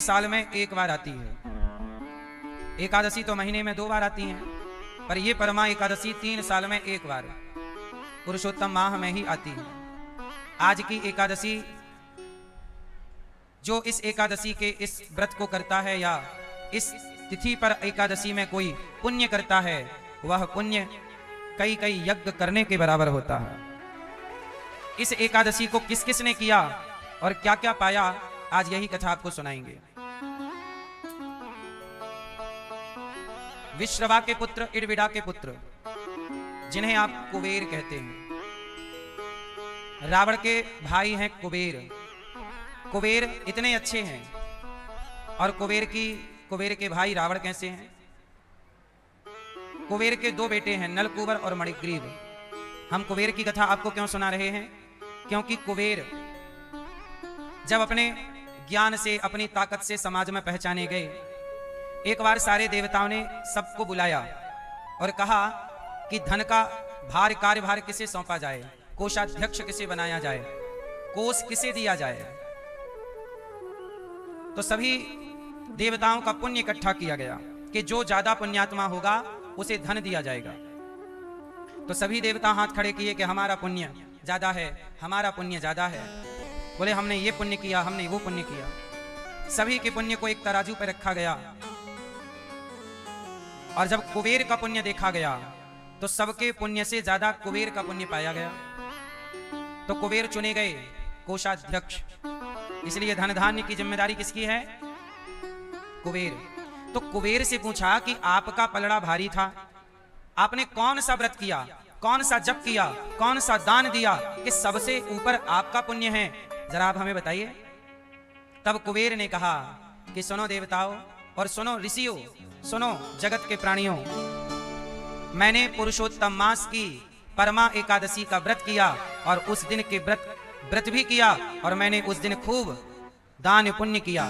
साल में एक बार आती है। एकादशी तो महीने में 2 बार आती हैं, पर यह परमा एकादशी 3 साल में एक बार पुरुषोत्तम माह में ही आती है। आज की एकादशी, जो इस एकादशी के इस व्रत को करता है या इस तिथि पर एकादशी में कोई पुण्य करता है, वह पुण्य कई कई यज्ञ करने के बराबर होता है। इस एकादशी को किस किस ने किया और क्या क्या पाया, आज यही कथा आपको सुनाएंगे। विश्रवा के पुत्र, इडविडा के पुत्र, जिन्हें आप कुबेर कहते हैं, रावण के भाई हैं कुबेर। कुबेर इतने अच्छे हैं, और कुबेर के भाई रावण कैसे हैं? कुबेर के 2 बेटे हैं, नलकूबर और मणिग्रीव। हम कुबेर की कथा आपको क्यों सुना रहे हैं? क्योंकि कुबेर जब अपने ज्ञान से, अपनी ताकत से समाज में पहचाने गए, एक बार सारे देवताओं ने सबको बुलाया और कहा कि धन का कार्यभार किसे सौंपा जाए, कोषाध्यक्ष किसे बनाया जाए, कोष किसे दिया जाए। तो सभी देवताओं का पुण्य इकट्ठा किया गया कि जो ज्यादा पुण्यात्मा होगा उसे धन दिया जाएगा। तो सभी देवता हाथ खड़े किए कि हमारा पुण्य ज्यादा है, हमारा पुण्य ज्यादा है। बोले हमने ये पुण्य किया, हमने वो पुण्य किया। सभी के पुण्य को एक तराजू पर रखा गया, और जब कुबेर का पुण्य देखा गया तो सबके पुण्य से ज्यादा कुबेर का पुण्य पाया गया। तो कुबेर चुने गए कोषाध्यक्ष। इसलिए धन धान्य की जिम्मेदारी किसकी है? कुबेर। तो कुबेर से पूछा कि आपका पलड़ा भारी था, आपने कौन सा व्रत किया, कौन सा जप किया, कौन सा दान दिया कि सबसे ऊपर आपका पुण्य है, जरा आप हमें बताइए। तब कुबेर ने कहा कि सुनो देवताओं और सुनो ऋषियों, सुनो जगत के प्राणियों, मैंने पुरुषोत्तम मास की परमा एकादशी का व्रत किया और उस दिन के व्रत भी किया, और मैंने उस दिन खूब दान पुण्य किया,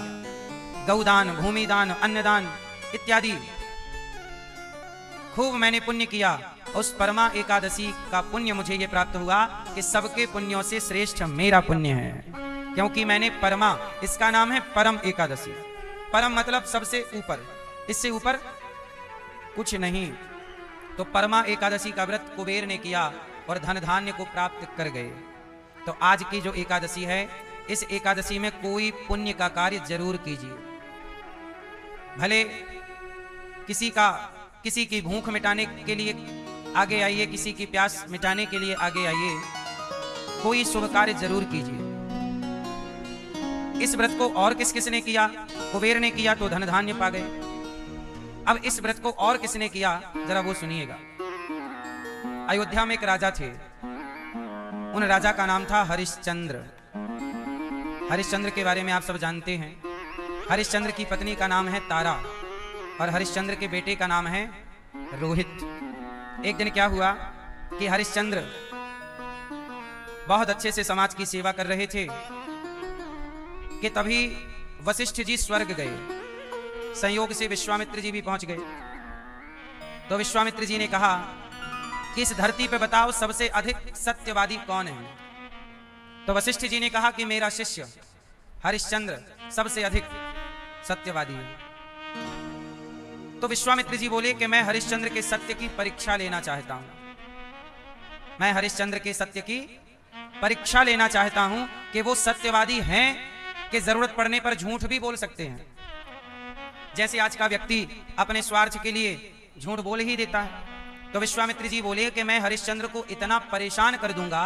गौदान, भूमिदान, अन्नदान इत्यादि खूब मैंने पुण्य किया। उस परमा एकादशी का पुण्य मुझे ये प्राप्त हुआ कि सबके पुण्यों से श्रेष्ठ मेरा पुण्य है, क्योंकि मैंने परमा, इसका नाम है परम एकादशी। परम मतलब सबसे ऊपर, इससे ऊपर कुछ नहीं। तो परमा एकादशी का व्रत कुबेर ने किया और धन धान्य को प्राप्त कर गए। तो आज की जो एकादशी है, इस एकादशी में कोई पुण्य का कार्य जरूर कीजिए। भले किसी की भूख मिटाने के लिए आगे आइए, किसी की प्यास मिटाने के लिए आगे आइए, कोई शुभ कार्य जरूर कीजिए। इस व्रत को और किस किसने किया? कुबेर ने किया तो धन धान्य पा गए। अब इस व्रत को और किसने किया, जरा वो सुनिएगा। अयोध्या में एक राजा थे, उन राजा का नाम था हरिश्चंद्र। हरिश्चंद्र के बारे में आप सब जानते हैं। हरिश्चंद्र की पत्नी का नाम है तारा, और हरिश्चंद्र के बेटे का नाम है रोहित। एक दिन क्या हुआ कि हरिश्चंद्र बहुत अच्छे से समाज की सेवा कर रहे थे कि तभी वशिष्ठ जी स्वर्ग गए। संयोग से विश्वामित्र जी भी पहुंच गए। तो विश्वामित्र जी ने कहा कि इस धरती पे बताओ सबसे अधिक सत्यवादी कौन है? तो वशिष्ठ जी ने कहा कि मेरा शिष्य हरिश्चंद्र सबसे अधिक सत्यवादी है। तो विश्वामित्र जी बोले कि मैं हरिश्चंद्र के सत्य की परीक्षा लेना चाहता हूं। मैं हरिश्चंद्र के सत्य की परीक्षा लेना चाहता हूं कि वो सत्यवादी हैं कि जरूरत पड़ने पर झूठ भी बोल सकते हैं। जैसे आज का व्यक्ति अपने स्वार्थ के लिए झूठ बोल ही देता है। तो विश्वामित्र जी बोले कि मैं हरिश्चंद्र को इतना परेशान कर दूंगा,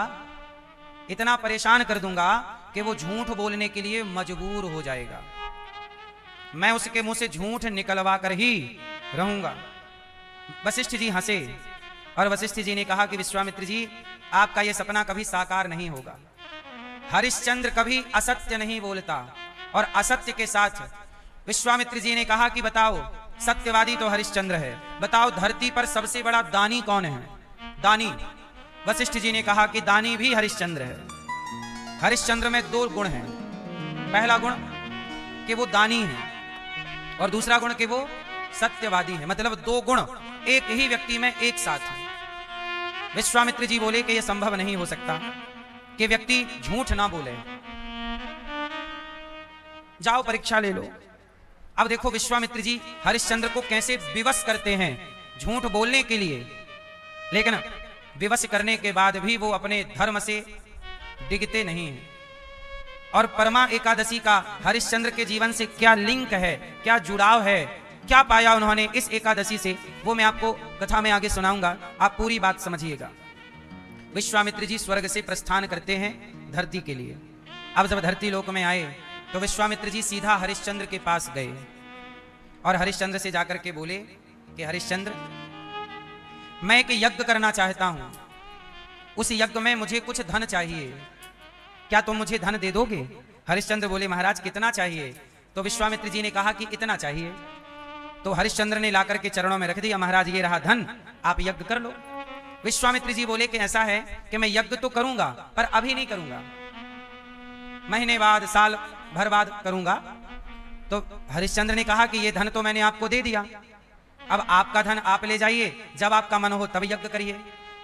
इतना परेशान कर दूंगा कि वो झूठ बोलने के लिए मजबूर हो जाएगा। मैं उसके मुंह से झूठ निकलवा कर ही रहूंगा। वशिष्ठ जी हंसे, और वशिष्ठ जी ने कहा कि विश्वामित्र जी, आपका यह सपना कभी साकार नहीं होगा। हरिश्चंद्र कभी असत्य नहीं बोलता। और असत्य के साथ विश्वामित्र जी ने कहा कि बताओ, सत्यवादी तो हरिश्चंद्र है, बताओ धरती पर सबसे बड़ा दानी कौन है? दानी। वशिष्ठ जी ने कहा कि दानी भी हरिश्चंद्र है। हरिश्चंद्र में 2 गुण हैं। पहला गुण कि वो दानी है, और दूसरा गुण कि वो सत्यवादी है। मतलब 2 गुण एक ही व्यक्ति में एक साथ है। विश्वामित्र जी बोले कि यह संभव नहीं हो सकता कि व्यक्ति झूठ ना बोले। जाओ परीक्षा ले लो। अब देखो विश्वामित्र जी हरिश्चंद्र को कैसे विवश करते हैं झूठ बोलने के लिए, लेकिन विवश करने के बाद भी वो अपने धर्म से डिगते नहीं हैं। और परमा एकादशी का हरिश्चंद्र के जीवन से क्या लिंक है, क्या जुड़ाव है, क्या पाया उन्होंने इस एकादशी से, वो मैं आपको कथा में आगे सुनाऊंगा। आप पूरी बात समझिएगा। विश्वामित्र जी स्वर्ग से प्रस्थान करते हैं धरती के लिए। अब जब धरती लोक में आए तो विश्वामित्र जी सीधा हरिश्चंद्र के पास गए और हरिश्चंद्र से जाकर के बोले कि हरिश्चंद्र, मैं एक यज्ञ करना चाहता हूं, उस यज्ञ में मुझे कुछ धन चाहिए, क्या तुम मुझे धन दे दोगे? हरिश्चंद्र बोले महाराज कितना चाहिए? तो विश्वामित्र जी ने कहा कि इतना चाहिए। तो हरिश्चंद्र ने लाकर के चरणों में रख दिया, महाराज ये रहा धन, आप यज्ञ कर लो। विश्वामित्र जी बोले कि ऐसा है कि मैं यज्ञ तो करूंगा पर अभी नहीं करूंगा, महीने बाद साल भर बाद करूंगा। तो हरिश्चंद्र ने कहा कि ये धन तो मैंने आपको दे दिया, अब आपका धन आप ले जाइए, जब आपका मन हो तब यज्ञ करिए।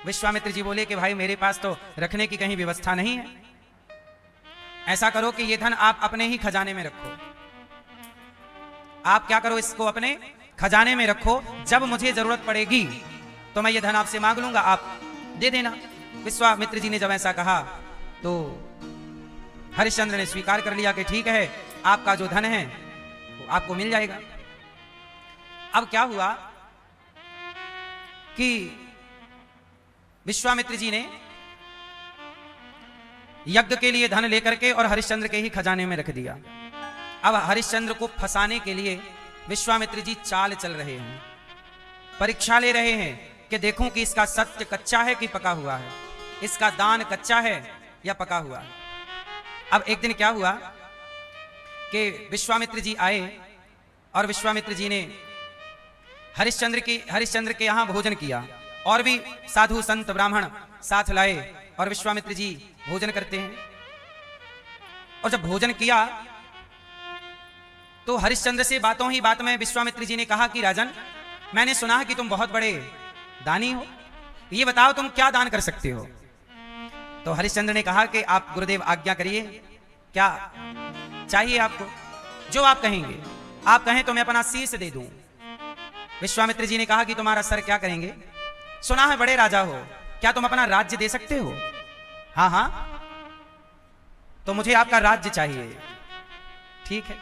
विश्वामित्र जी बोले कि भाई मेरे पास तो रखने की कहीं व्यवस्था नहीं है, ऐसा करो कि ये धन आप अपने ही खजाने में रखो। आप क्या करो, इसको अपने खजाने में रखो, जब मुझे जरूरत पड़ेगी तो मैं ये धन आपसे मांग लूंगा, आप दे देना। विश्वामित्र जी ने जब ऐसा कहा तो हरिश्चंद्र ने स्वीकार कर लिया कि ठीक है, आपका जो धन है वो आपको मिल जाएगा। अब क्या हुआ कि विश्वामित्र जी ने यज्ञ के लिए धन लेकर के और हरिश्चंद्र के ही खजाने में रख दिया। अब हरिश्चंद्र को फंसाने के लिए विश्वामित्र जी चाल चल रहे हैं, परीक्षा ले रहे हैं कि देखूं कि इसका सत्य कच्चा है कि पका हुआ है, इसका दान कच्चा है या पका हुआ है। अब एक दिन क्या हुआ कि विश्वामित्र जी आए और विश्वामित्र जी ने हरिश्चंद्र के यहां भोजन किया, और भी साधु संत ब्राह्मण साथ लाए और विश्वामित्र जी भोजन करते हैं। और जब भोजन किया तो हरिश्चंद्र से बातों ही बात में विश्वामित्र जी ने कहा कि राजन, मैंने सुना है कि तुम बहुत बड़े दानी हो, ये बताओ तुम क्या दान कर सकते हो? तो हरिश्चंद्र ने कहा कि आप गुरुदेव आज्ञा करिए, क्या चाहिए आपको? जो आप कहेंगे, आप कहें तो मैं अपना शीश दे दूं। विश्वामित्र जी ने कहा कि तुम्हारा सर क्या करेंगे? सुना है बड़े राजा हो, क्या तुम अपना राज्य दे सकते हो? हाँ हाँ, तो मुझे आपका राज्य चाहिए। ठीक है,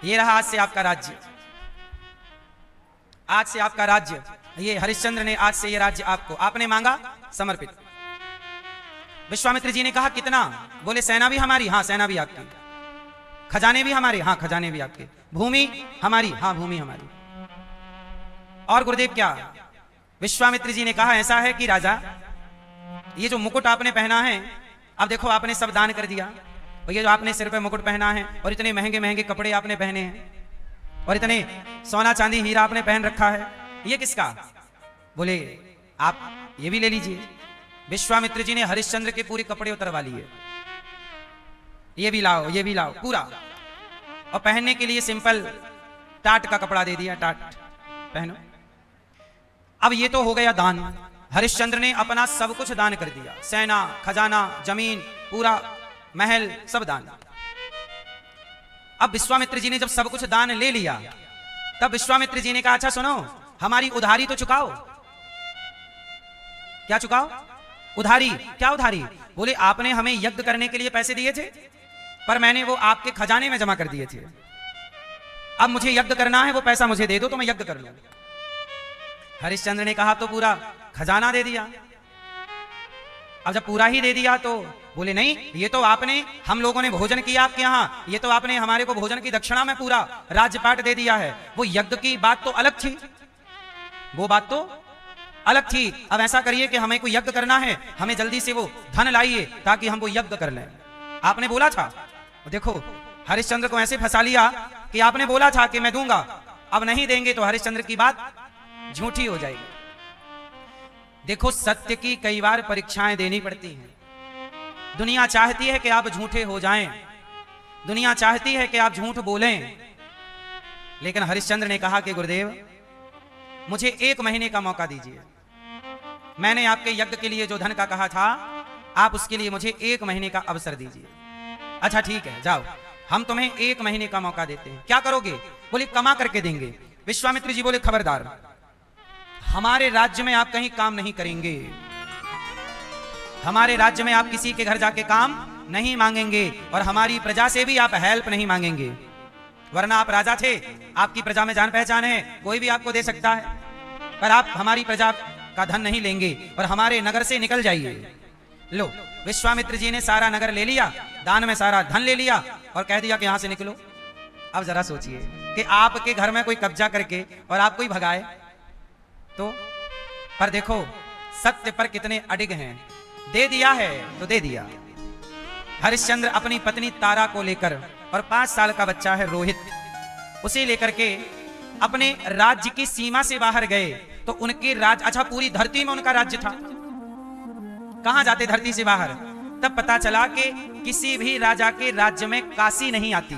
ये रहा आज से आपका राज्य, आज से आपका राज्य, ये हरिश्चंद्र ने आज से ये राज्य आपको, आपने मांगा समर्पित। विश्वामित्र जी ने कहा कितना? बोले सेना भी हमारी, हाँ सेना भी आपकी, खजाने भी हमारे, हाँ खजाने भी आपके, भूमि हमारी, हाँ भूमि हमारी। और गुरुदेव क्या? विश्वामित्र जी ने कहा ऐसा है कि राजा, ये जो मुकुट आपने पहना है, अब देखो आपने सब दान कर दिया, और ये जो आपने सिर पे मुकुट पहना है और इतने महंगे महंगे कपड़े आपने पहने हैं और इतने सोना चांदी हीरा आपने पहन रखा है, ये किसका? बोले आप ये भी ले लीजिए। विश्वामित्र जी ने हरिश्चंद्र के पूरे कपड़े उतरवा लिए, ये भी लाओ, ये भी लाओ, पूरा, और पहनने के लिए सिंपल टाट का कपड़ा दे दिया, टाट पहनो। अब ये तो हो गया दान, हरिश्चंद्र ने अपना सब कुछ दान कर दिया, सेना, खजाना, जमीन, पूरा महल, सब दान। अब विश्वामित्र जी ने जब सब कुछ दान ले लिया, तब विश्वामित्र जी ने कहा अच्छा सुनो, हमारी उधारी तो चुकाओ। क्या चुकाओ? उधारी। क्या उधारी? बोले आपने हमें यज्ञ करने के लिए पैसे दिए थे, पर मैंने वो आपके खजाने में जमा कर दिए थे, अब मुझे यज्ञ करना है, वो पैसा मुझे दे दो तो मैं यज्ञ कर लूं। हरिश्चंद्र ने कहा तो पूरा खजाना दे दिया। अब जब पूरा ही दे दिया तो बोले नहीं, ये तो आपने, हम लोगों ने भोजन किया आपके यहाँ, ये तो आपने हमारे को भोजन की दक्षिणा में पूरा राज्यपाट दे दिया है, वो यज्ञ की बात तो अलग थी, वो बात तो अलग थी। अब ऐसा करिए कि हमें कोई यज्ञ करना है, हमें जल्दी से वो धन लाइए ताकि हम वो यज्ञ कर लें। आपने बोला था, देखो हरिश्चंद्र को ऐसे फंसा लिया कि आपने बोला था कि मैं दूंगा, अब नहीं देंगे तो हरिश्चंद्र की बात झूठी हो जाएगी। देखो सत्य की कई बार परीक्षाएं देनी पड़ती हैं। दुनिया चाहती है कि आप झूठे हो जाएं, दुनिया चाहती है कि आप झूठ बोलें, लेकिन हरिश्चंद्र ने कहा कि गुरुदेव मुझे 1 महीने का मौका दीजिए, मैंने आपके यज्ञ के लिए जो धन का कहा था, आप उसके लिए मुझे 1 महीने का अवसर दीजिए। अच्छा ठीक है जाओ। हम तुम्हें 1 महीने का मौका देते हैं, क्या करोगे? बोले कमा करके देंगे। विश्वामित्र जी बोले खबरदार, हमारे राज्य में आप कहीं काम नहीं करेंगे, हमारे राज्य में आप किसी के घर जाके काम नहीं मांगेंगे और हमारी प्रजा से भी आप हेल्प नहीं मांगेंगे, वरना आप राजा थे, आपकी प्रजा में जान पहचान है, कोई भी आपको दे सकता है, पर आप हमारी प्रजा का धन नहीं लेंगे और हमारे नगर से निकल जाइए। लो, विश्वामित्र जी ने सारा नगर ले लिया, दान में सारा धन ले लिया और कह दिया कि यहां से निकलो। अब जरा सोचिए कि आपके घर में कोई कब्जा करके और आपको ही भगाए तो। पर देखो सत्य पर कितने अडिग हैं, दे दिया है तो दे दिया। हरिश्चंद्र अपनी पत्नी तारा को लेकर और 5 साल का बच्चा है रोहित, उसे लेकर के अपने राज्य की सीमा से बाहर गए तो उनके राज्य, अच्छा पूरी धरती में उनका राज्य था, कहां जाते धरती से बाहर? तब पता चला कि किसी भी राजा के राज्य में काशी नहीं आती,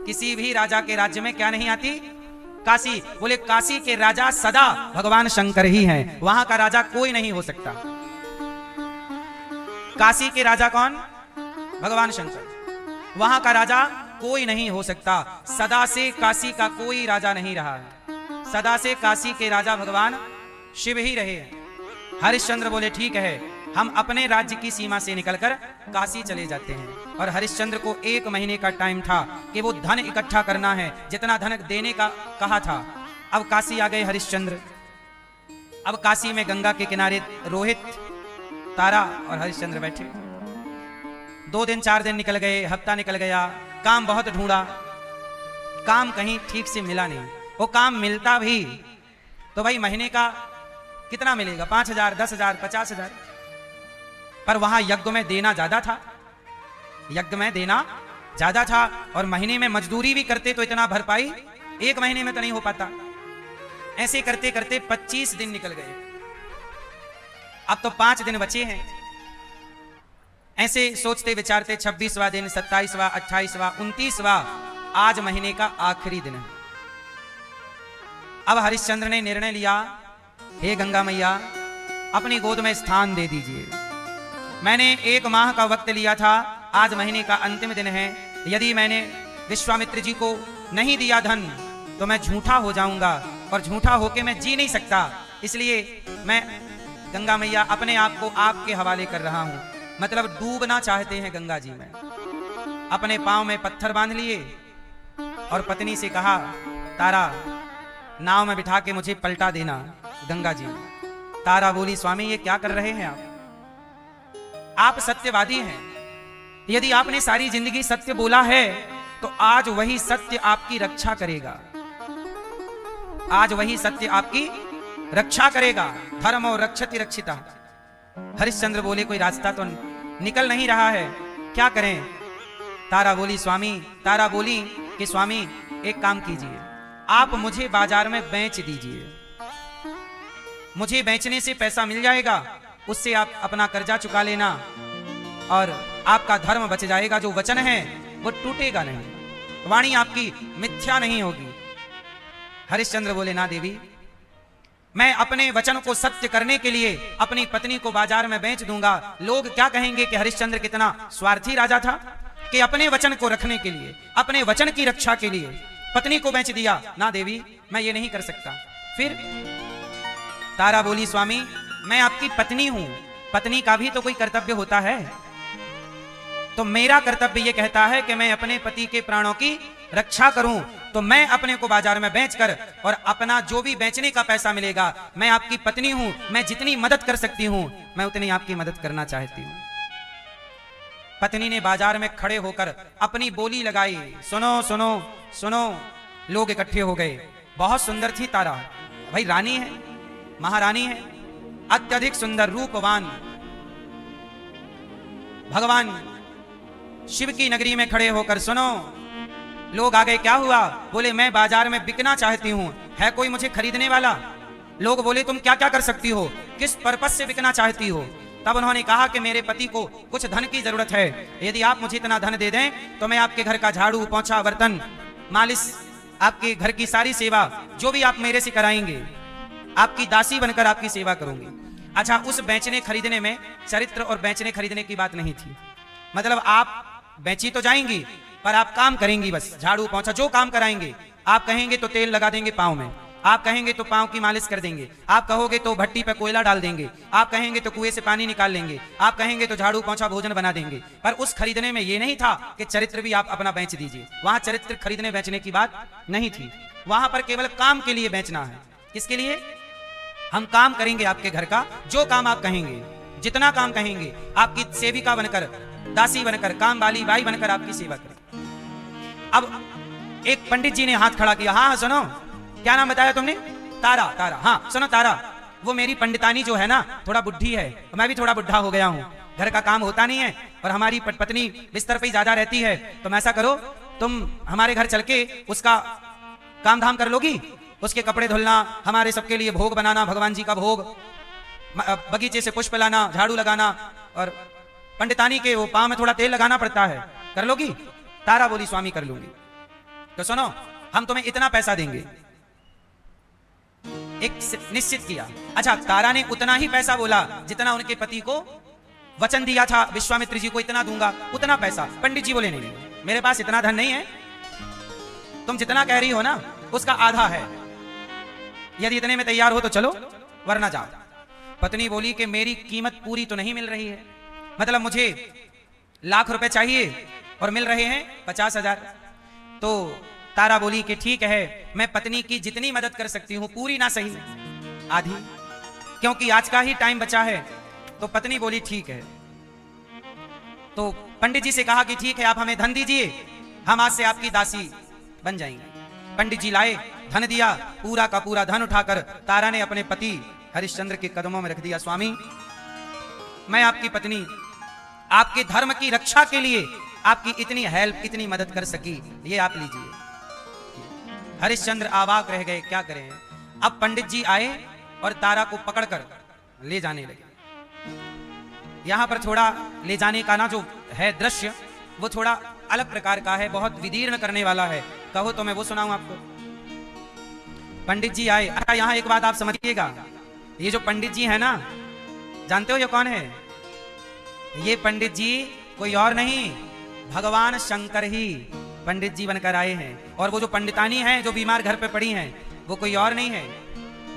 किसी भी राजा के राज्य में क्या नहीं आती? काशी। बोले काशी के राजा सदा भगवान शंकर ही हैं, वहां का राजा कोई नहीं हो सकता। काशी के राजा कौन? भगवान शंकर, वहां का राजा कोई नहीं हो सकता। सदा से काशी का कोई राजा नहीं रहा है, सदा से काशी के राजा भगवान शिव ही रहे हैं। हरिश्चंद्र बोले ठीक है, हम अपने राज्य की सीमा से निकलकर काशी चले जाते हैं। और हरिश्चंद्र को 1 महीने का टाइम था कि वो धन इकट्ठा करना है, जितना धन देने का कहा था। अब काशी आ गए हरिश्चंद्र। अब काशी में गंगा के किनारे रोहित, तारा और हरिश्चंद्र बैठे। 2 दिन 4 दिन निकल गए, हफ्ता निकल गया, काम बहुत ढूंढा, काम कहीं ठीक से मिला नहीं। वो काम मिलता भी तो भाई महीने का कितना मिलेगा? 5,000, 10,000, 50,000। पर वहां यज्ञ में देना ज्यादा था, यज्ञ में देना ज्यादा था और महीने में मजदूरी भी करते तो इतना भरपाई 1 महीने में तो नहीं हो पाता। ऐसे करते करते 25 दिन निकल गए, अब तो 5 दिन बचे हैं। ऐसे सोचते विचारते 26वां दिन, 27वां, 28वां, 29वां, आज महीने का आखिरी दिन है। अब हरिश्चंद्र ने निर्णय लिया, हे गंगा मैया अपनी गोद में स्थान दे दीजिए। मैंने 1 माह का वक्त लिया था, आज महीने का अंतिम दिन है। यदि मैंने विश्वामित्र जी को नहीं दिया धन तो मैं झूठा हो जाऊंगा और झूठा होके मैं जी नहीं सकता, इसलिए मैं गंगा मैया अपने आप को आपके हवाले कर रहा हूं। मतलब डूबना चाहते हैं गंगा जी में। अपने पांव में पत्थर बांध लिए और पत्नी से कहा, तारा नाव में बिठा के मुझे पलटा देना गंगा जी में। तारा बोली, स्वामी ये क्या कर रहे हैं आप सत्यवादी हैं, यदि आपने सारी जिंदगी सत्य बोला है तो आज वही सत्य आपकी रक्षा करेगा, आज वही सत्य आपकी रक्षा करेगा। धर्मो रक्षति रक्षिता। हरिश्चंद्र बोले कोई रास्ता तो निकल नहीं रहा है, क्या करें? तारा बोली कि स्वामी एक काम कीजिए, आप मुझे बाजार में बेच दीजिए, मुझे बेचने से पैसा मिल जाएगा, उससे आप अपना कर्जा चुका लेना और आपका धर्म बच जाएगा। जो वचन है वो टूटेगा नहीं, वाणी आपकी मिथ्या नहीं होगी। हरिश्चंद्र बोले, ना देवी, मैं अपने वचन को सत्य करने के लिए अपनी पत्नी को बाजार में बेच दूंगा। लोग क्या कहेंगे कि हरिश्चंद्र कितना स्वार्थी राजा था कि अपने वचन को रखने के लिए, अपने वचन की रक्षा के लिए पत्नी को बेच दिया। ना देवी, मैं ये नहीं कर सकता। फिर तारा बोली, स्वामी मैं आपकी पत्नी हूं, पत्नी का भी तो कोई कर्तव्य होता है, तो मेरा कर्तव्य यह कहता है कि मैं अपने पति के प्राणों की रक्षा करूं, तो मैं अपने को बाजार में बेचकर और अपना जो भी बेचने का पैसा मिलेगा, मैं आपकी पत्नी हूं, मैं जितनी मदद कर सकती हूं मैं उतनी आपकी मदद करना चाहती हूं। पत्नी ने बाजार में खड़े होकर अपनी बोली लगाई, सुनो सुनो सुनो। लोग इकट्ठे हो गए। बहुत सुंदर थी तारा, भाई रानी है, महारानी है, अत्यधिक सुंदर, रूपवान। भगवान शिव की नगरी में खड़े होकर, सुनो। लोग आ गए, क्या हुआ? बोले मैं बाजार में बिकना चाहती हूं, है कोई मुझे खरीदने वाला? लोग बोले तुम क्या क्या कर सकती हो, किस पर्पस से बिकना चाहती हो? तब उन्होंने कहा कि मेरे पति को कुछ धन की जरूरत है, यदि आप मुझे इतना धन दे दें तो मैं आपके घर का झाड़ू, पोंछा, बर्तन, मालिश, आपके घर की सारी सेवा जो भी आप मेरे से कराएंगे, आपकी दासी बनकर आपकी सेवा करूंगी। अच्छा, उस बेचने खरीदने में चरित्र और बेचने खरीदने की बात नहीं थी। मतलब आप बेची तो जाएंगी पर आप काम करेंगी, बस झाड़ू पोंछा जो काम कराएंगे। आप कहेंगे तो तेल लगा देंगे पाँव में, आप कहेंगे तो पाँव की मालिश कर देंगे, आप कहोगे तो भट्टी पे कोयला डाल देंगे, आप कहेंगे तो कुएं से पानी निकाल लेंगे, आप कहेंगे तो झाड़ू पोंछा भोजन बना देंगे। पर उस खरीदने में ये नहीं था कि चरित्र भी आप अपना बेच दीजिए। वहां चरित्र खरीदने बेचने की बात नहीं थी, वहां पर केवल काम के लिए बेचना है। किसके लिए? हम काम करेंगे आपके घर का, जो काम आप कहेंगे, जितना काम कहेंगे, आपकी सेविका बनकर, दासी बनकर, काम वाली बाई बनकर आपकी सेवा करें। अब एक पंडित जी ने हाथ खड़ा किया। हाँ सुनो, क्या नाम बताया तुमने? तारा। तारा, हाँ सुनो तारा, वो मेरी पंडितानी जो है ना थोड़ा बुढ़ी है, मैं भी थोड़ा बुढ़ा हो गया हूँ, घर का काम होता नहीं है और हमारी पत्नी बिस्तर पे ही ज्यादा रहती है। तुम ऐसा करो, तुम हमारे घर चल के उसका काम धाम कर लोगी, उसके कपड़े धुलना, हमारे सबके लिए भोग बनाना, भगवान जी का भोग, बगीचे से पुष्प लाना, झाड़ू लगाना, और पंडितानी के वो पांव में थोड़ा तेल लगाना पड़ता है, कर लोगी? तारा बोली स्वामी कर लूंगी। तो सुनो, हम तुम्हें इतना पैसा देंगे। एक निश्चित किया। अच्छा, तारा ने उतना ही पैसा बोला जितना उनके पति को वचन दिया था, विश्वामित्र जी को इतना दूंगा, उतना पैसा। पंडित जी बोले नहीं, मेरे पास इतना धन नहीं है, तुम जितना कह रही हो ना उसका आधा है, यदि इतने में तैयार हो तो चलो वरना जाओ। पत्नी बोली कि मेरी कीमत पूरी तो नहीं मिल रही है, मतलब मुझे लाख रुपए चाहिए और मिल रहे हैं 50,000। तो तारा बोली कि ठीक है, मैं पत्नी की जितनी मदद कर सकती हूं, पूरी ना सही आधी, क्योंकि आज का ही टाइम बचा है। तो पत्नी बोली ठीक है। तो पंडित जी से कहा कि ठीक है, आप हमें धन दीजिए, हम आज से आपकी दासी बन जाएंगे। पंडित जी लाए, धन दिया, पूरा का पूरा धन उठाकर तारा ने अपने पति हरिश्चंद्र के कदमों में रख दिया। स्वामी, मैं आपकी पत्नी आपके धर्म की रक्षा के लिए आपकी इतनी हेल्प, इतनी मदद कर सकी, ये आप लीजिए। हरिश्चंद्र अवाक रह गए, क्या करें। अब पंडित जी आए और तारा को पकड़कर ले जाने लगे। यहां पर थोड़ा ले जाने का ना जो है दृश्य, वो थोड़ा अलग प्रकार का है, बहुत विदीर्ण करने वाला है। कहो तो मैं वो सुनाऊं आपको। पंडित जी आए। अच्छा, यहां एक बात आप समझिएगा, ये जो पंडित जी है ना, जानते हो ये कौन है? ये पंडित जी कोई और नहीं, भगवान शंकर ही पंडित जी बनकर आए हैं। और वो जो पंडितानी है जो बीमार घर पे पड़ी हैं, वो कोई और नहीं है,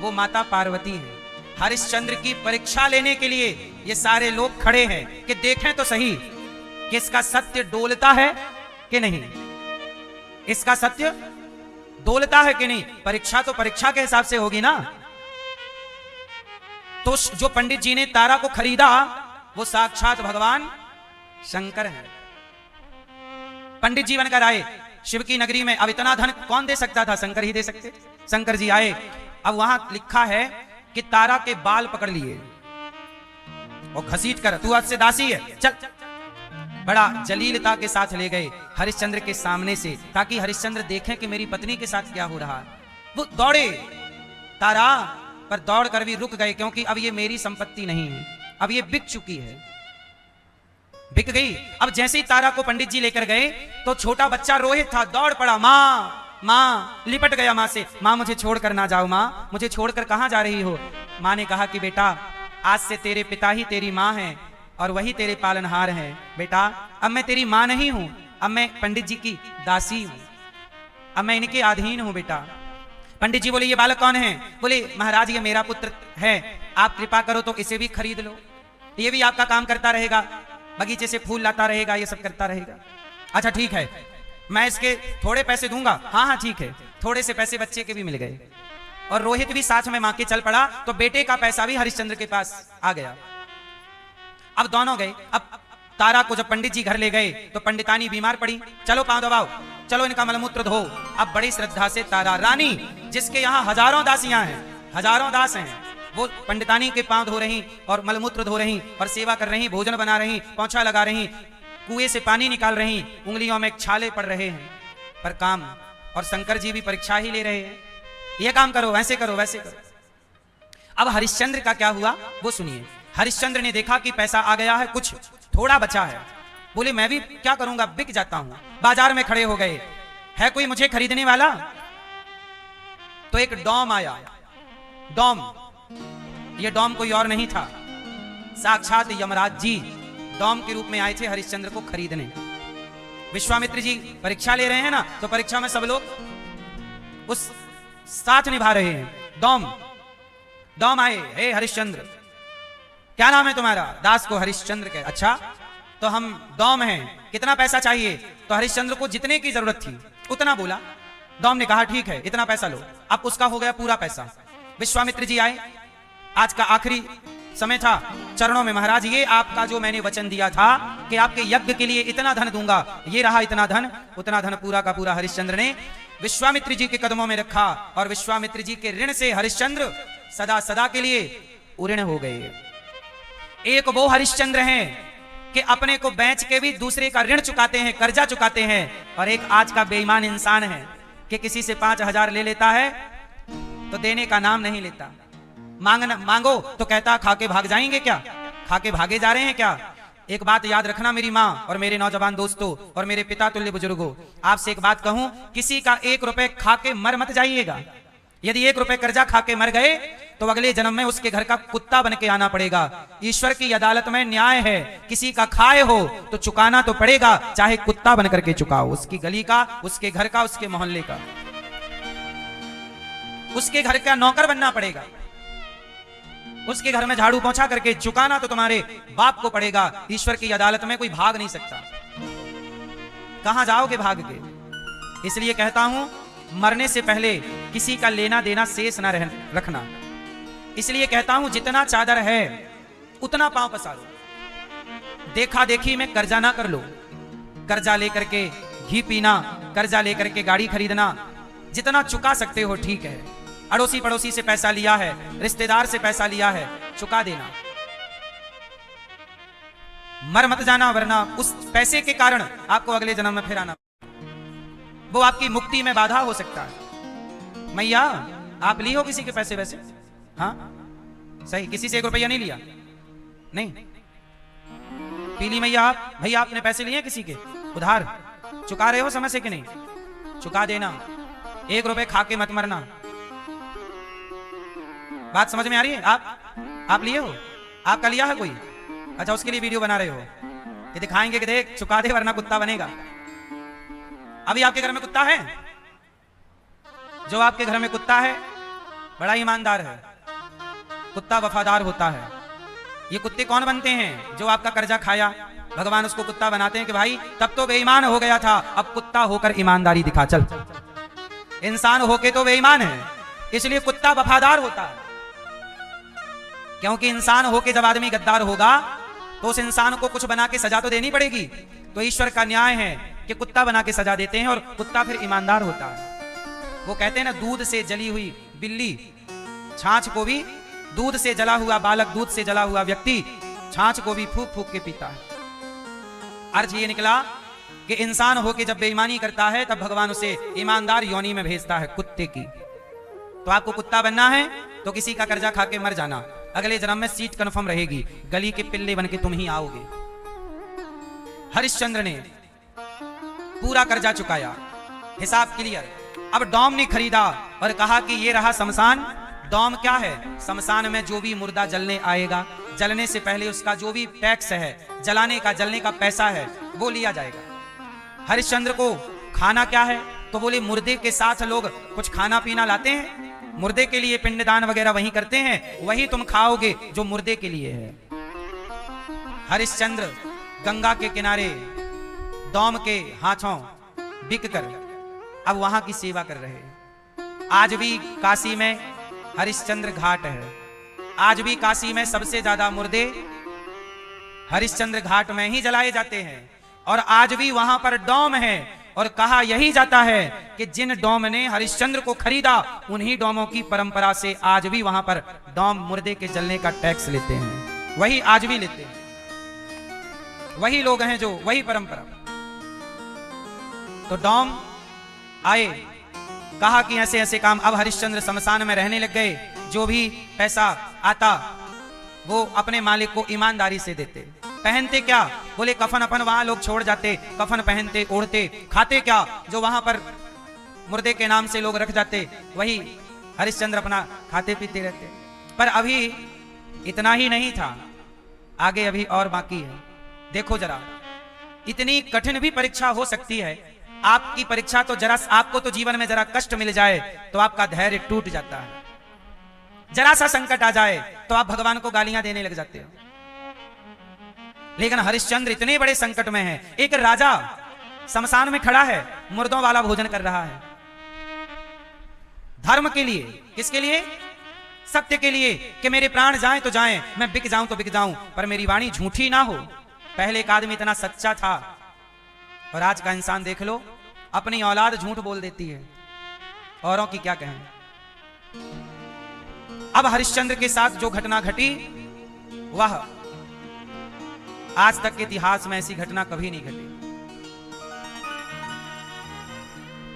वो माता पार्वती है। हरिश्चंद्र की परीक्षा लेने के लिए ये सारे लोग खड़े हैं कि देखें तो सही कि इसका सत्य डोलता है कि नहीं, इसका सत्य डोलता है कि नहीं। परीक्षा तो परीक्षा के हिसाब से होगी ना। तो जो पंडित जी ने तारा को खरीदा वो साक्षात भगवान शंकर है। पंडित जी बनकर आए शिव की नगरी में। अब इतना धन कौन दे सकता था? शंकर ही दे सकते। शंकर जी आए। अब वहां लिखा है कि तारा के बाल पकड़ लिए और घसीट कर, तू आज से दासी है, चल। बड़ा जलीलता के साथ ले गए हरिश्चंद्र के सामने से, ताकि हरिश्चंद्र देखें कि मेरी पत्नी के साथ क्या हो रहा है। वो दौड़े तारा पर, दौड़ कर भी रुक गए, क्योंकि अब ये मेरी संपत्ति नहीं है, अब ये बिक चुकी है, बिक गई। अब जैसे ही तारा को पंडित जी लेकर गए तो छोटा बच्चा रोहित था, दौड़ पड़ा, माँ माँ, लिपट गया माँ से। माँ मुझे छोड़कर ना जाओ, माँ मुझे छोड़कर कहाँ जा रही हो? माँ ने कहा कि बेटा, आज से तेरे पिता ही तेरी माँ हैं और वही तेरे पालनहार हैं। बेटा, अब मैं तेरी माँ नहीं हूं, अब मैं पंडित जी की दासी हूं, अब मैं इनके अधीन हूं। बेटा, पंडित जी बोले ये बालक कौन है? बोले महाराज ये मेरा पुत्र है, आप कृपा करो तो इसे भी खरीद लो, ये भी आपका काम करता रहेगा, बगीचे से फूल लाता रहेगा, ये सब करता रहेगा। अच्छा ठीक है, मैं इसके थोड़े पैसे दूंगा। हाँ हाँ ठीक है। थोड़े से पैसे बच्चे के भी मिल गए और रोहित भी साथ में मां के चल पड़ा, तो बेटे का पैसा भी हरिश्चंद्र के पास आ गया। अब दोनों गए। अब तारा को जब पंडित जी घर ले गए तो पंडितानी बीमार पड़ी, चलो पांव दबाओ, चलो इनका मलमूत्र धो। अब बड़ी श्रद्धा से तारा रानी, जिसके यहाँ हजारों दासियां हैं, हजारों दास हैं, वो पंडितानी के पांव धो रही और मलमूत्र धो रही और सेवा कर रही, भोजन बना रही, पोंछा लगा रही, कुएं से पानी निकाल रही, उंगलियों में छाले पड़ रहे हैं पर काम। और शंकर जी भी परीक्षा ही ले रहे हैं, ये काम करो, वैसे करो, वैसे करो। अब हरिश्चंद्र का क्या हुआ वो सुनिए। हरिश्चंद्र ने देखा कि पैसा आ गया है, कुछ थोड़ा बचा है, बोले मैं भी क्या करूंगा, बिक जाता हूं। बाजार में खड़े हो गए, है कोई मुझे खरीदने वाला? तो एक डॉम आया। डॉम, ये डॉम कोई और नहीं था, साक्षात यमराज जी डॉम के रूप में आए थे हरिश्चंद्र को खरीदने। विश्वामित्र जी परीक्षा ले रहे हैं ना, तो परीक्षा में सब लोग उस साथ निभा रहे हैं। दौम आए, हे हरिश्चंद्र, क्या नाम है तुम्हारा? दास को हरिश्चंद्र कहे। अच्छा, तो हम दौम हैं, कितना पैसा चाहिए? तो हरिश्चंद्र को जितने की जरूरत थी उतना बोला। दौम ने कहा ठीक है, इतना पैसा लो। अब उसका हो गया पूरा पैसा। विश्वामित्र जी आए, आज का आखिरी समय था, चरणों में महाराज ये आपका जो मैंने वचन दिया था कि आपके यज्ञ के लिए इतना धन दूंगा, ये रहा इतना धन। उतना धन पूरा का पूरा हरिश्चंद्र ने विश्वामित्र जी के कदमों में रखा और विश्वामित्र जी के ऋण से हरिश्चंद्र सदा सदा के लिए उऋण हो गए। एक वो हरिश्चंद्र हैं कि अपने को बेच के भी दूसरे का ऋण चुकाते हैं, कर्जा चुकाते हैं। और एक आज का बेईमान इंसान है कि किसी से 5,000 ले लेता है तो देने का नाम नहीं लेता। मांगो तो कहता खा के भाग जाएंगे क्या, खा के भागे जा रहे हैं क्या। एक बात याद रखना मेरी माँ और मेरे नौजवान दोस्तों और मेरे पिता तुल्य बुजुर्गों, आपसे एक बात कहूं, किसी का 1 रुपए खा के मर मत जाइएगा। यदि 1 रुपए कर्जा खा के मर गए तो अगले जन्म में उसके घर का कुत्ता बन के आना पड़ेगा। ईश्वर की अदालत में न्याय है, किसी का खाए हो तो चुकाना तो पड़ेगा, चाहे कुत्ता बन करके चुकाओ। उसकी गली का, उसके घर का, उसके मोहल्ले का, उसके घर का नौकर बनना पड़ेगा। उसके घर में झाड़ू पोंछा करके चुकाना तो तुम्हारे बाप को पड़ेगा। ईश्वर की अदालत में कोई भाग नहीं सकता। कहां जाओगे भाग के? इसलिए कहता हूं, मरने से पहले किसी का लेना देना शेष ना रखना। इसलिए कहता हूं, जितना चादर है उतना पांव पसारो। देखा देखी में कर्जा ना कर लो। कर्जा लेकर के घी पीना, कर्जा लेकर के गाड़ी खरीदना, जितना चुका सकते हो ठीक है। अड़ोसी पड़ोसी से पैसा लिया है, रिश्तेदार से पैसा लिया है, चुका देना। मर मत जाना, वरना उस पैसे के कारण आपको अगले जन्म में फिर आना, वो आपकी मुक्ति में बाधा हो सकता है। मैया, आप ली हो किसी के पैसे वैसे? हाँ सही, किसी से 1 रुपया नहीं लिया? नहीं पीली मैया आप? भैया आपने पैसे लिए किसी के उधार? चुका रहे हो समय से कि नहीं? चुका देना। 1 रुपए खा के मत मरना। बात समझ में आ रही है? आप लिए हो? आपका लिया है कोई? अच्छा, उसके लिए वीडियो बना रहे हो कि दिखाएंगे कि देख चुका दे वरना कुत्ता बनेगा। अभी आपके घर में कुत्ता है? जो आपके घर में कुत्ता है बड़ा ईमानदार है, कुत्ता वफादार होता है। ये कुत्ते कौन बनते हैं? जो आपका कर्जा खाया, भगवान उसको कुत्ता बनाते हैं कि भाई तब तो बेईमान हो गया था, अब कुत्ता होकर ईमानदारी दिखा। चल, इंसान होके तो बेईमान है, इसलिए कुत्ता वफादार होता है। क्योंकि इंसान होके जब आदमी गद्दार होगा तो उस इंसान को कुछ बना के सजा तो देनी पड़ेगी। तो ईश्वर का न्याय है कि कुत्ता बना के सजा देते हैं और कुत्ता फिर ईमानदार होता है। वो कहते हैं ना, दूध से जली हुई बिल्ली छाछ को भी, दूध से जला हुआ बालक, दूध से जला हुआ व्यक्ति छाछ को भी फूक फूक के पीता है। अर्थ ये निकला कि इंसान होके जब बेईमानी करता है तब भगवान उसे ईमानदार योनि में भेजता है, कुत्ते की। तो आपको कुत्ता बनना है तो किसी का कर्जा खा के मर जाना, अगले जन्म में सीट कंफर्म रहेगी, गली के पिल्ले बन के तुम ही आओगे। हरिश्चंद्र ने पूरा कर्जा चुकाया, हिसाब क्लियर। अब डॉम ने खरीदा और कहा कि ये रहा शमशान। डॉम क्या है? शमशान में जो भी मुर्दा जलने आएगा, जलने से पहले उसका जो भी टैक्स है, जलाने का, जलने का पैसा है, वो लिया जाएगा। हरिश्चंद्र को खाना क्या है? तो बोले मुर्दे के साथ लोग कुछ खाना पीना लाते हैं, मुर्दे के लिए पिंडदान वगैरह वही करते हैं, वही तुम खाओगे जो मुर्दे के लिए है। हरिश्चंद्र गंगा के किनारे डॉम के हाथों बिक कर अब वहां की सेवा कर रहे हैं। आज भी काशी में हरिश्चंद्र घाट है। आज भी काशी में सबसे ज्यादा मुर्दे हरिश्चंद्र घाट में ही जलाए जाते हैं। और आज भी वहां पर डॉम है और कहा यही जाता है कि जिन डॉम ने हरिश्चंद्र को खरीदा उन्हीं डॉमों की परंपरा से आज भी वहां पर डॉम मुर्दे के जलने का टैक्स लेते हैं। वही आज भी लेते हैं, वही लोग हैं जो, वही परंपरा। तो डॉम आए, कहा कि ऐसे ऐसे काम। अब हरिश्चंद्र शमशान में रहने लग गए। जो भी पैसा आता वो अपने मालिक को ईमानदारी से देते। पहनते क्या? बोले कफन अपन वहां लोग छोड़ जाते, कफन पहनते, ओढ़ते। खाते क्या? जो वहां पर मुर्दे के नाम से लोग रख जाते, वही हरिश्चंद्र अपना खाते पीते रहते। पर अभी इतना ही नहीं था, आगे अभी और बाकी है। देखो जरा, इतनी कठिन भी परीक्षा हो सकती है। आपकी परीक्षा तो जरा, आपको तो जीवन में जरा कष्ट मिल जाए तो आपका धैर्य टूट जाता है, जरा सा संकट आ जाए तो आप भगवान को गालियां देने लग जाते हो। लेकिन हरिश्चंद्र इतने बड़े संकट में है। एक राजा शमशान में खड़ा है, मुर्दों वाला भोजन कर रहा है, धर्म के लिए। किसके लिए? सत्य के लिए, कि मेरे प्राण जाएं तो जाएं, मैं बिक जाऊं तो बिक जाऊं, पर मेरी वाणी झूठी ना हो। पहले एक आदमी इतना सच्चा था, और आज का इंसान देख लो, अपनी औलाद झूठ बोल देती है, औरों की क्या कहें। अब हरिश्चंद्र के साथ जो घटना घटी, वह आज तक के इतिहास में ऐसी घटना कभी नहीं घटी।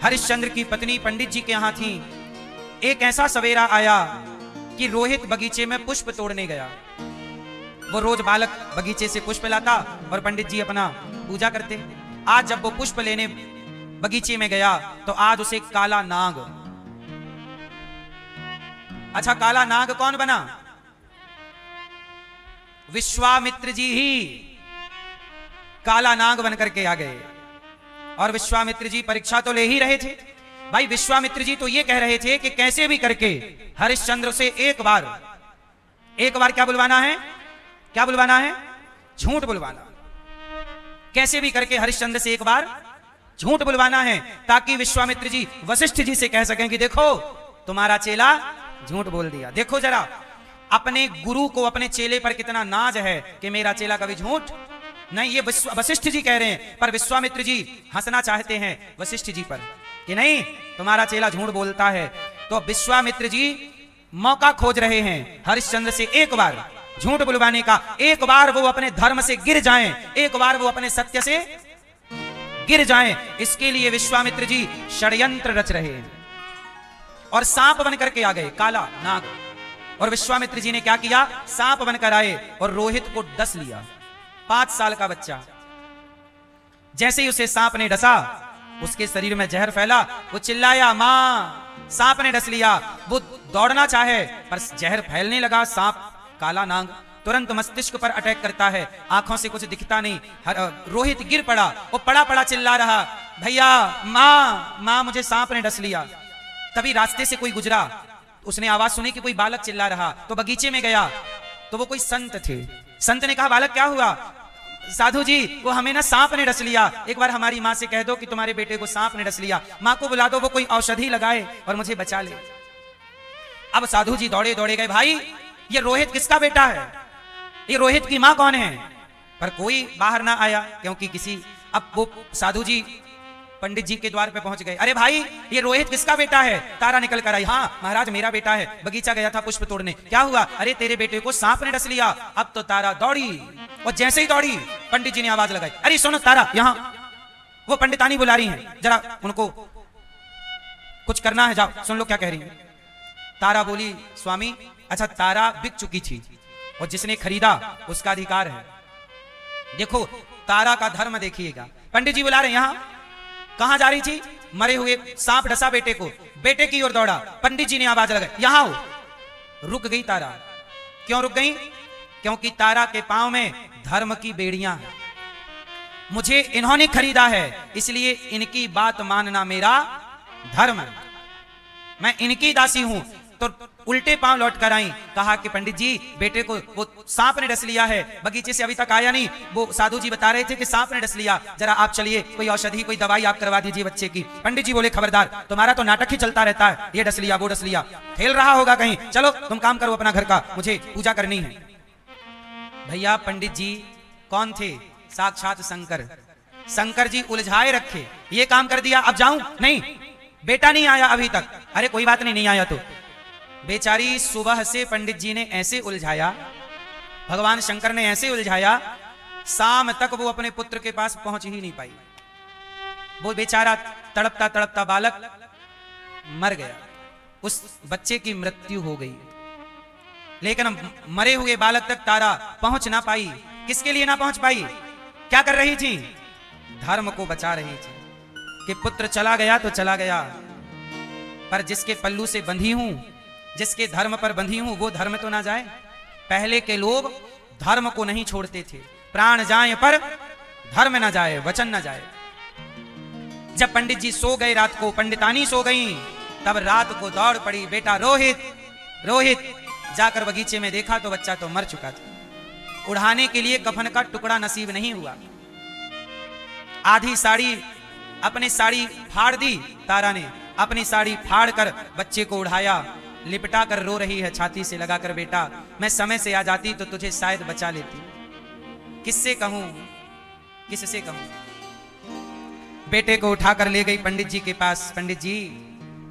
हरिश्चंद्र की पत्नी पंडित जी के यहां थी। एक ऐसा सवेरा आया कि रोहित बगीचे में पुष्प तोड़ने गया। वो रोज बालक बगीचे से पुष्प लाता और पंडित जी अपना पूजा करते। आज जब वो पुष्प लेने बगीचे में गया तो आज उसे काला नाग। अच्छा, काला नाग कौन बना? विश्वामित्र जी ही काला नाग बनकर के आ गए। और विश्वामित्र जी परीक्षा तो ले ही रहे थे भाई। विश्वामित्र जी तो ये कह रहे थे कि कैसे भी करके हरिश्चंद्र से एक बार क्या बुलवाना है? क्या बुलवाना है? झूठ बुलवाना। कैसे भी करके हरिश्चंद्र से एक बार झूठ बुलवाना है, ताकि विश्वामित्र जी वशिष्ठ जी से कह सकें कि देखो तुम्हारा चेला झूठ बोल दिया। देखो जरा अपने गुरु को, अपने चेले पर कितना नाज है कि मेरा चेला कभी झूठ नहीं। ये वशिष्ठ जी कह रहे हैं, पर विश्वामित्र जी हंसना चाहते हैं वशिष्ठ जी पर कि नहीं, तुम्हारा चेला झूठ बोलता है। तो विश्वामित्र जी मौका खोज रहे हैं हरिश्चंद्र से एक बार झूठ बुलवाने का। एक बार वो अपने धर्म से गिर जाएं, एक बार वो अपने सत्य से गिर जाएं। इसके लिए विश्वामित्र जी षड्यंत्र रच रहे हैं और सांप बनकर के आ गए, काला नाग। और विश्वामित्र जी ने क्या किया? सांप बनकर आए और रोहित को डस लिया, 5 साल का बच्चा। जैसे ही उसे सांप ने डसा, उसके शरीर में जहर फैला। वो चिल्लाया, मां, सांप ने डस लिया। वो दौड़ना चाहे पर जहर फैलने लगा। सांप, काला नाग, तुरंत मस्तिष्क पर अटैक करता है, आंखों से कुछ दिखता नहीं। रोहित गिर पड़ा, वो पड़ा पड़ा चिल्ला रहा, भैया, मां, मुझे सांप ने डस लिया। तभी रास्ते से कोई गुजरा, उसने आवाज सुनी कि कोई बालक चिल्ला रहा, तो बगीचे में गया तो वो कोई संत थे। संत ने कहा, बालक क्या हुआ? साधु जी, वो हमें ना सांप ने डस लिया, एक बार हमारी माँ से कह दो कि तुम्हारे बेटे को सांप ने डस लिया, माँ को बुला दो, वो कोई औषधि लगाए और मुझे बचा ले। अब साधु जी दौड़े दौड़े गए, भाई ये रोहित किसका बेटा है? ये रोहित की माँ कौन है? पर कोई बाहर ना आया, क्योंकि किसी, अब वो साधु जी पंडित जी के द्वार पे पहुंच गए। अरे भाई, ये रोहित किसका बेटा है? तारा निकल कर आई, हाँ महाराज मेरा बेटा है, बगीचा गया था पुष्प तोड़ने। क्या हुआ? अरे तेरे बेटे को सांप ने डस लिया। अब तो तारा दौड़ी, और जैसे ही दौड़ी पंडित जी ने आवाज लगाई, अरे सुनो तारा, यहाँ वो पंडितानी बुला रही हैं, जरा उनको कुछ करना है, जाओ सुन लो क्या कह रही है। तारा बोली, स्वामी, अच्छा तारा बिक चुकी थी और जिसने खरीदा उसका अधिकार है। देखो तारा का धर्म देखिएगा। पंडित जी बुला रहे हैं, यहाँ कहां जा रही थी? मरे हुए सांप डसा बेटे को, बेटे की ओर दौड़ा। पंडित जी ने आवाज लगाई, यहां हो। रुक गई तारा। क्यों रुक गई? क्योंकि तारा के पांव में धर्म की बेड़ियां हैं। मुझे इन्होंने खरीदा है, इसलिए इनकी बात मानना मेरा धर्म है, मैं इनकी दासी हूं। तो उल्टे पांव लौट कर आई, कहा कि पंडित जी बेटे को वो सांप ने डस लिया है, बगीचे से अभी तक आया नहीं, वो साधु जी बता रहे थे कि सांप ने डस लिया, जरा आप चलिए, कोई औषधि कोई दवाई आप करवा दीजिए बच्चे की। पंडित जी बोले, खबरदार, तुम्हारा तो नाटक ही चलता रहता है, ये डस लिया वो डस लिया, खेल रहा होगा कहीं, चलो तुम काम करो अपना घर का, मुझे पूजा करनी है। भैया पंडित जी कौन थे? साक्षात शंकर। शंकर जी उलझाए रखे, ये काम कर दिया, अब जाऊं? नहीं, बेटा नहीं आया अभी तक। अरे कोई बात नहीं आया तो। बेचारी सुबह से पंडित जी ने ऐसे उलझाया, भगवान शंकर ने ऐसे उलझाया, शाम तक वो अपने पुत्र के पास पहुंच ही नहीं पाई। वो बेचारा तड़पता तड़पता बालक मर गया, उस बच्चे की मृत्यु हो गई। लेकिन मरे हुए बालक तक तारा पहुंच ना पाई। किसके लिए ना पहुंच पाई? क्या कर रही थी? धर्म को बचा रही थी कि पुत्र चला गया तो चला गया, पर जिसके पल्लू से बंधी हूं, जिसके धर्म पर बंधी हूं, वो धर्म तो ना जाए। पहले के लोग धर्म को नहीं छोड़ते थे, प्राण जाए पर धर्म न जाए, वचन न जाए। जब पंडित जी सो गए रात को, पंडितानी सो गई, तब रात को दौड़ पड़ी, बेटा रोहित, रोहित। जाकर बगीचे में देखा तो बच्चा तो मर चुका था। उड़ाने के लिए कफन का टुकड़ा नसीब नहीं हुआ। आधी साड़ी, अपनी साड़ी फाड़ दी तारा ने, अपनी साड़ी फाड़ कर बच्चे को उड़ाया, लिपटा कर रो रही है छाती से लगाकर, बेटा मैं समय से आ जाती तो तुझे शायद बचा लेती। किससे कहूं, किससे कहूं। बेटे को उठाकर ले गई पंडित जी के पास। पंडित जी,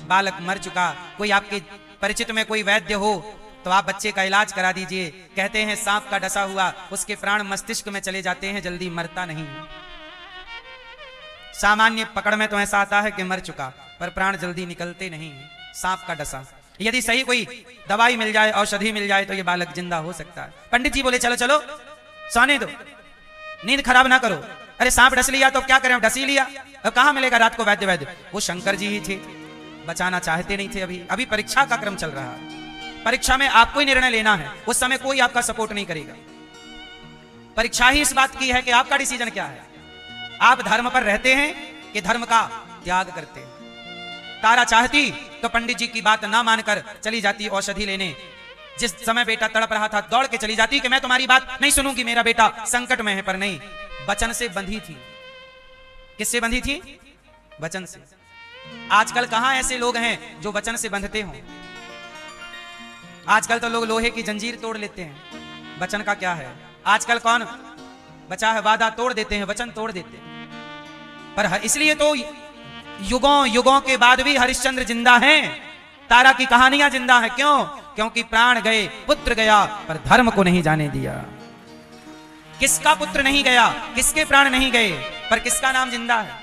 बालक मर चुका, कोई आपके परिचित में कोई वैद्य हो तो आप बच्चे का इलाज करा दीजिए। कहते हैं सांप का डसा हुआ उसके प्राण मस्तिष्क में चले जाते हैं, जल्दी मरता नहीं है। सामान्य पकड़ में तो ऐसा आता है कि मर चुका, पर प्राण जल्दी निकलते नहीं है, सांप का डसा। यदि सही कोई दवाई मिल जाए, औषधि मिल जाए तो ये बालक जिंदा हो सकता है। पंडित जी बोले चलो चलो सोने दो, नींद खराब ना करो। अरे सांप डस लिया तो क्या करें, डस ही लिया, और कहां मिलेगा रात को वैद्य? वैद्य वो शंकर जी ही थे, बचाना चाहते नहीं थे। अभी परीक्षा का क्रम चल रहा है, परीक्षा में आपको ही निर्णय लेना है, उस समय कोई आपका सपोर्ट नहीं करेगा। परीक्षा ही इस बात की है कि आपका डिसीजन क्या है। आप धर्म पर रहते हैं कि धर्म का त्याग करते हैं। तारा चाहती तो पंडित जी की बात ना मानकर चली जाती औषधि लेने। जिस समय बेटा तड़प रहा था दौड़ के चली जाती कि मैं तुम्हारी बात नहीं सुनूंगी, मेरा बेटा संकट में है। पर नहीं, वचन से बंधी थी। किससे बंधी थी? वचन से। आजकल कहां ऐसे लोग हैं जो वचन से बंधते हों? आजकल तो लोग लोहे की जंजीर तोड़ लेते हैं, वचन का क्या है? आजकल कौन बचा है? वादा तोड़ देते हैं, वचन तोड़ देते हैं। पर इसलिए तो युगों युगों के बाद भी हरिश्चंद्र जिंदा हैं, तारा की कहानियां जिंदा है। क्यों? क्योंकि प्राण गए, पुत्र गया, पर धर्म को नहीं जाने दिया। किसका पुत्र नहीं गया, किसके प्राण नहीं गए, पर किसका नाम जिंदा है?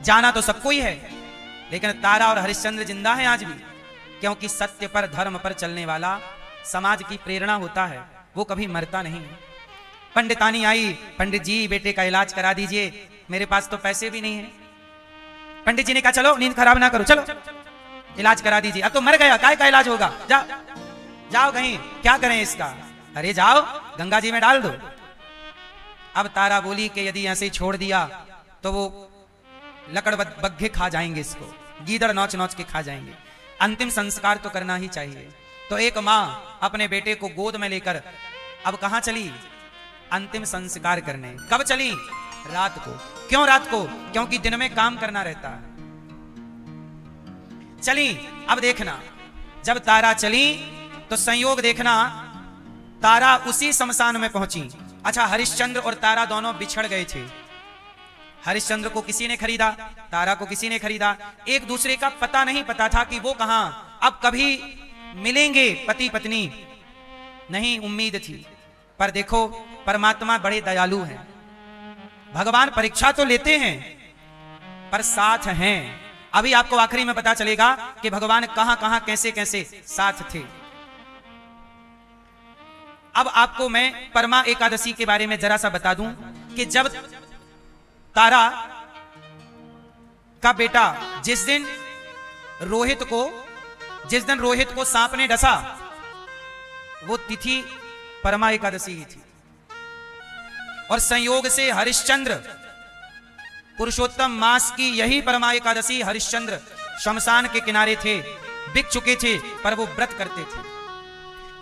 जाना तो सबको ही है, लेकिन तारा और हरिश्चंद्र जिंदा है आज भी, क्योंकि सत्य पर, धर्म पर चलने वाला समाज की प्रेरणा होता है, वो कभी मरता नहीं। पंडितानी आई, पंडित जी बेटे का इलाज करा दीजिए, मेरे पास तो पैसे भी नहीं है। पंडित जी ने कहा चलो नींद खराब ना करो, चलो इलाज करा दीजिए। अब तो मर गया, काय का इलाज होगा? जाओ कहीं, क्या करें इसका? अरे जाओ गंगा जी में डाल दो। अब तारा बोली कि यदि ऐसे ही छोड़ दिया तो वो लकड़ बग्घे खा जाएंगे, इसको गीदड़ नौच नौच के खा जाएंगे। अंतिम संस्कार तो करना ही चाहिए। तो एक माँ अपने बेटे को गोद में लेकर अब कहां चली? अंतिम संस्कार करने। कब चली? रात को। क्यों रात को? क्योंकि दिन में काम करना रहता है। चली। अब देखना, जब तारा चली तो संयोग देखना, तारा उसी शमशान में पहुंची। अच्छा, हरिश्चंद्र और तारा दोनों बिछड़ गए थे। हरिश्चंद्र को किसी ने खरीदा, तारा को किसी ने खरीदा। एक दूसरे का पता नहीं पता था कि वो कहां अब कभी मिलेंगे पति पत्नी, नहीं उम्मीद थी। पर देखो परमात्मा बड़े दयालु हैं, भगवान परीक्षा तो लेते हैं पर साथ हैं। अभी आपको आखिरी में पता चलेगा कि भगवान कहां कहां कैसे कैसे साथ थे। अब आपको मैं परमा एकादशी के बारे में जरा सा बता दूं कि जब तारा का बेटा जिस दिन रोहित को सांप ने डसा, वो तिथि परमा एकादशी ही थी। और संयोग से हरिश्चंद्र, पुरुषोत्तम मास की यही परमा एकादशी, हरिश्चंद्र शमशान के किनारे थे, बिक चुके थे, पर वो व्रत करते थे।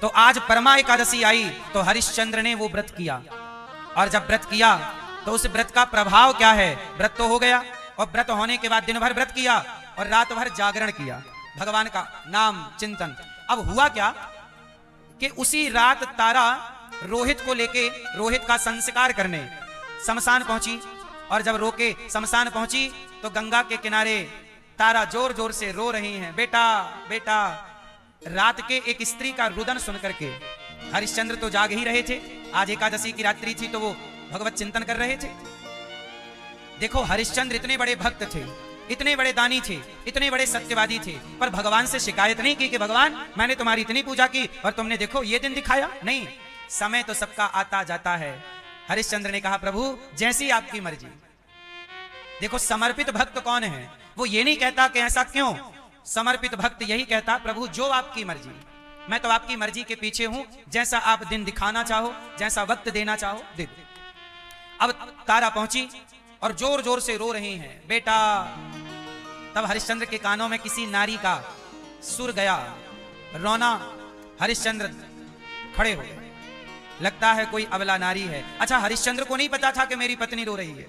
तो आज परमा एकादशी आई तो हरिश्चंद्र ने वो व्रत किया। और जब व्रत किया तो उस व्रत का प्रभाव क्या है? व्रत तो हो गया, और व्रत होने के बाद दिन भर व्रत किया और रात भर जागरण किया, भगवान का नाम चिंतन। अब हुआ क्या कि उसी रात तारा रोहित को लेके, रोहित का संस्कार करने शमशान पहुंची। और जब रोके शमशान पहुंची तो गंगा के किनारे तारा जोर जोर से रो रही हैं, बेटा बेटा। रात के एक स्त्री का रुदन सुनकर के हरिश्चंद्र तो जाग ही रहे थे, आज एकादशी की रात्रि थी तो वो भगवत चिंतन कर रहे थे। देखो हरिश्चंद्र इतने बड़े भक्त थे, इतने बड़े दानी थे, इतने बड़े सत्यवादी थे, पर भगवान से शिकायत नहीं की कि भगवान मैंने तुम्हारी इतनी पूजा की और तुमने देखो ये दिन दिखाया। नहीं, समय तो सबका आता जाता है। हरिश्चंद्र ने कहा प्रभु जैसी आपकी मर्जी। देखो समर्पित भक्त कौन है? वो ये नहीं कहता कि ऐसा क्यों, समर्पित भक्त यही कहता प्रभु जो आपकी मर्जी, मैं तो आपकी मर्जी के पीछे हूं, जैसा आप दिन दिखाना चाहो, जैसा वक्त देना चाहो दे दो। अब तारा पहुंची और जोर जोर से रो रही हैं, बेटा। तब हरिश्चंद्र के कानों में किसी नारी का सुर गया, रोना। हरिश्चंद्र खड़े हो गए, लगता है कोई अबला नारी है। अच्छा, हरिश्चंद्र को नहीं पता था कि मेरी पत्नी रो रही है।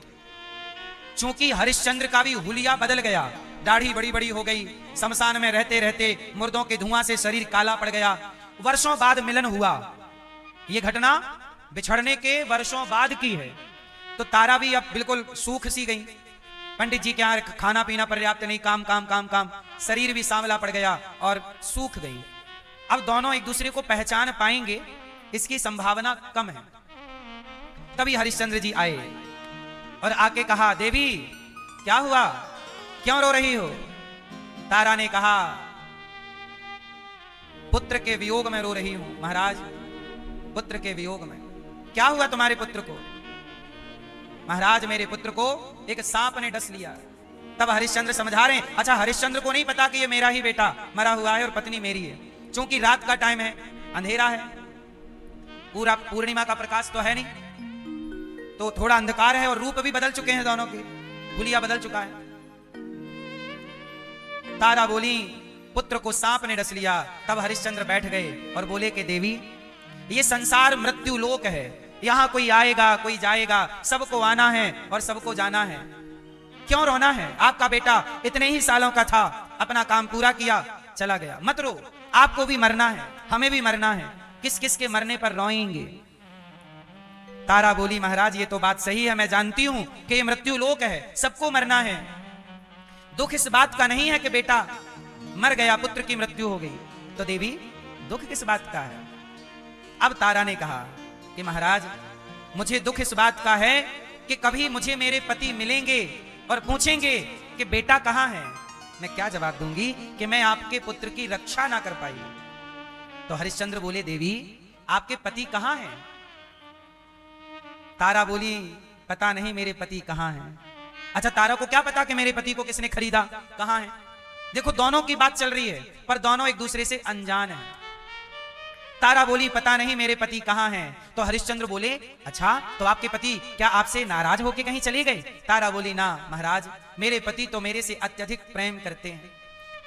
चूंकि हरिश्चंद्र का भी हुलिया बदल गया, दाढ़ी बड़ी बड़ी हो गई, शमशान में रहते रहते मुर्दों के धुआं से शरीर काला पड़ गया। वर्षों बाद मिलन हुआ। यह घटना बिछड़ने के वर्षों बाद की है। तो तारा भी अब बिल्कुल सूख सी गई। पंडित जी के यहाँ खाना पीना पर्याप्त नहीं, काम काम काम काम, शरीर भी सांवला पड़ गया और सूख गई। अब दोनों एक दूसरे को पहचान पाएंगे इसकी संभावना कम है। तभी हरिश्चंद्र जी आए और आके कहा, देवी क्या हुआ, क्यों रो रही हो? तारा ने कहा, पुत्र के वियोग में रो रही हूं महाराज, पुत्र के वियोग में। क्या हुआ तुम्हारे पुत्र को? महाराज, मेरे पुत्र को एक सांप ने डस लिया। तब हरिश्चंद्र समझा रहे हैं, अच्छा, हरिश्चंद्र को नहीं पता कि ये मेरा ही बेटा मरा हुआ है और पत्नी मेरी है। क्योंकि रात का टाइम है, अंधेरा है, पूरा पूर्णिमा का प्रकाश तो है नहीं, तो थोड़ा अंधकार है और रूप भी बदल चुके हैं दोनों के, हुलिया बदल चुका है। तारा बोली, पुत्र को सांप ने डस लिया। तब हरिश्चंद्र बैठ गए और बोले कि देवी, ये संसार मृत्यु लोक है, यहां कोई आएगा कोई जाएगा, सबको आना है और सबको जाना है। क्यों रोना है? आपका बेटा इतने ही सालों का था, अपना काम पूरा किया, चला गया। मत रो, आपको भी मरना है, हमें भी मरना है, किस किस के मरने पर रोएंगे? तारा बोली, महाराज ये तो बात सही है, मैं जानती हूं कि ये मृत्यु लोक है, सबको मरना है। दुख इस बात का नहीं है कि बेटा मर गया, पुत्र की मृत्यु हो गई। तो देवी, दुख किस बात का है? अब तारा ने कहा कि महाराज, मुझे दुख इस बात का है कि कभी मुझे मेरे पति मिलेंगे और पूछेंगे कि बेटा कहां है। मैं क्या जवाब दूंगी कि मैं आपके पुत्र की रक्षा ना कर पाई। तो हरिश्चंद्र बोले, देवी आपके पति कहां हैं? तारा बोली, पता नहीं मेरे पति कहां हैं। अच्छा, तारा को क्या पता कि मेरे पति को किसने खरीदा, कहां है? देखो, दोनों की बात चल रही है पर दोनों एक दूसरे से अनजान हैं। तारा बोली, पता नहीं मेरे पति कहां हैं। तो हरिश्चंद्र बोले, अच्छा, तो आपके पति क्या आपसे नाराज होके कहीं चले गए? तारा बोली, ना महाराज, मेरे पति तो मेरे से अत्यधिक प्रेम करते हैं,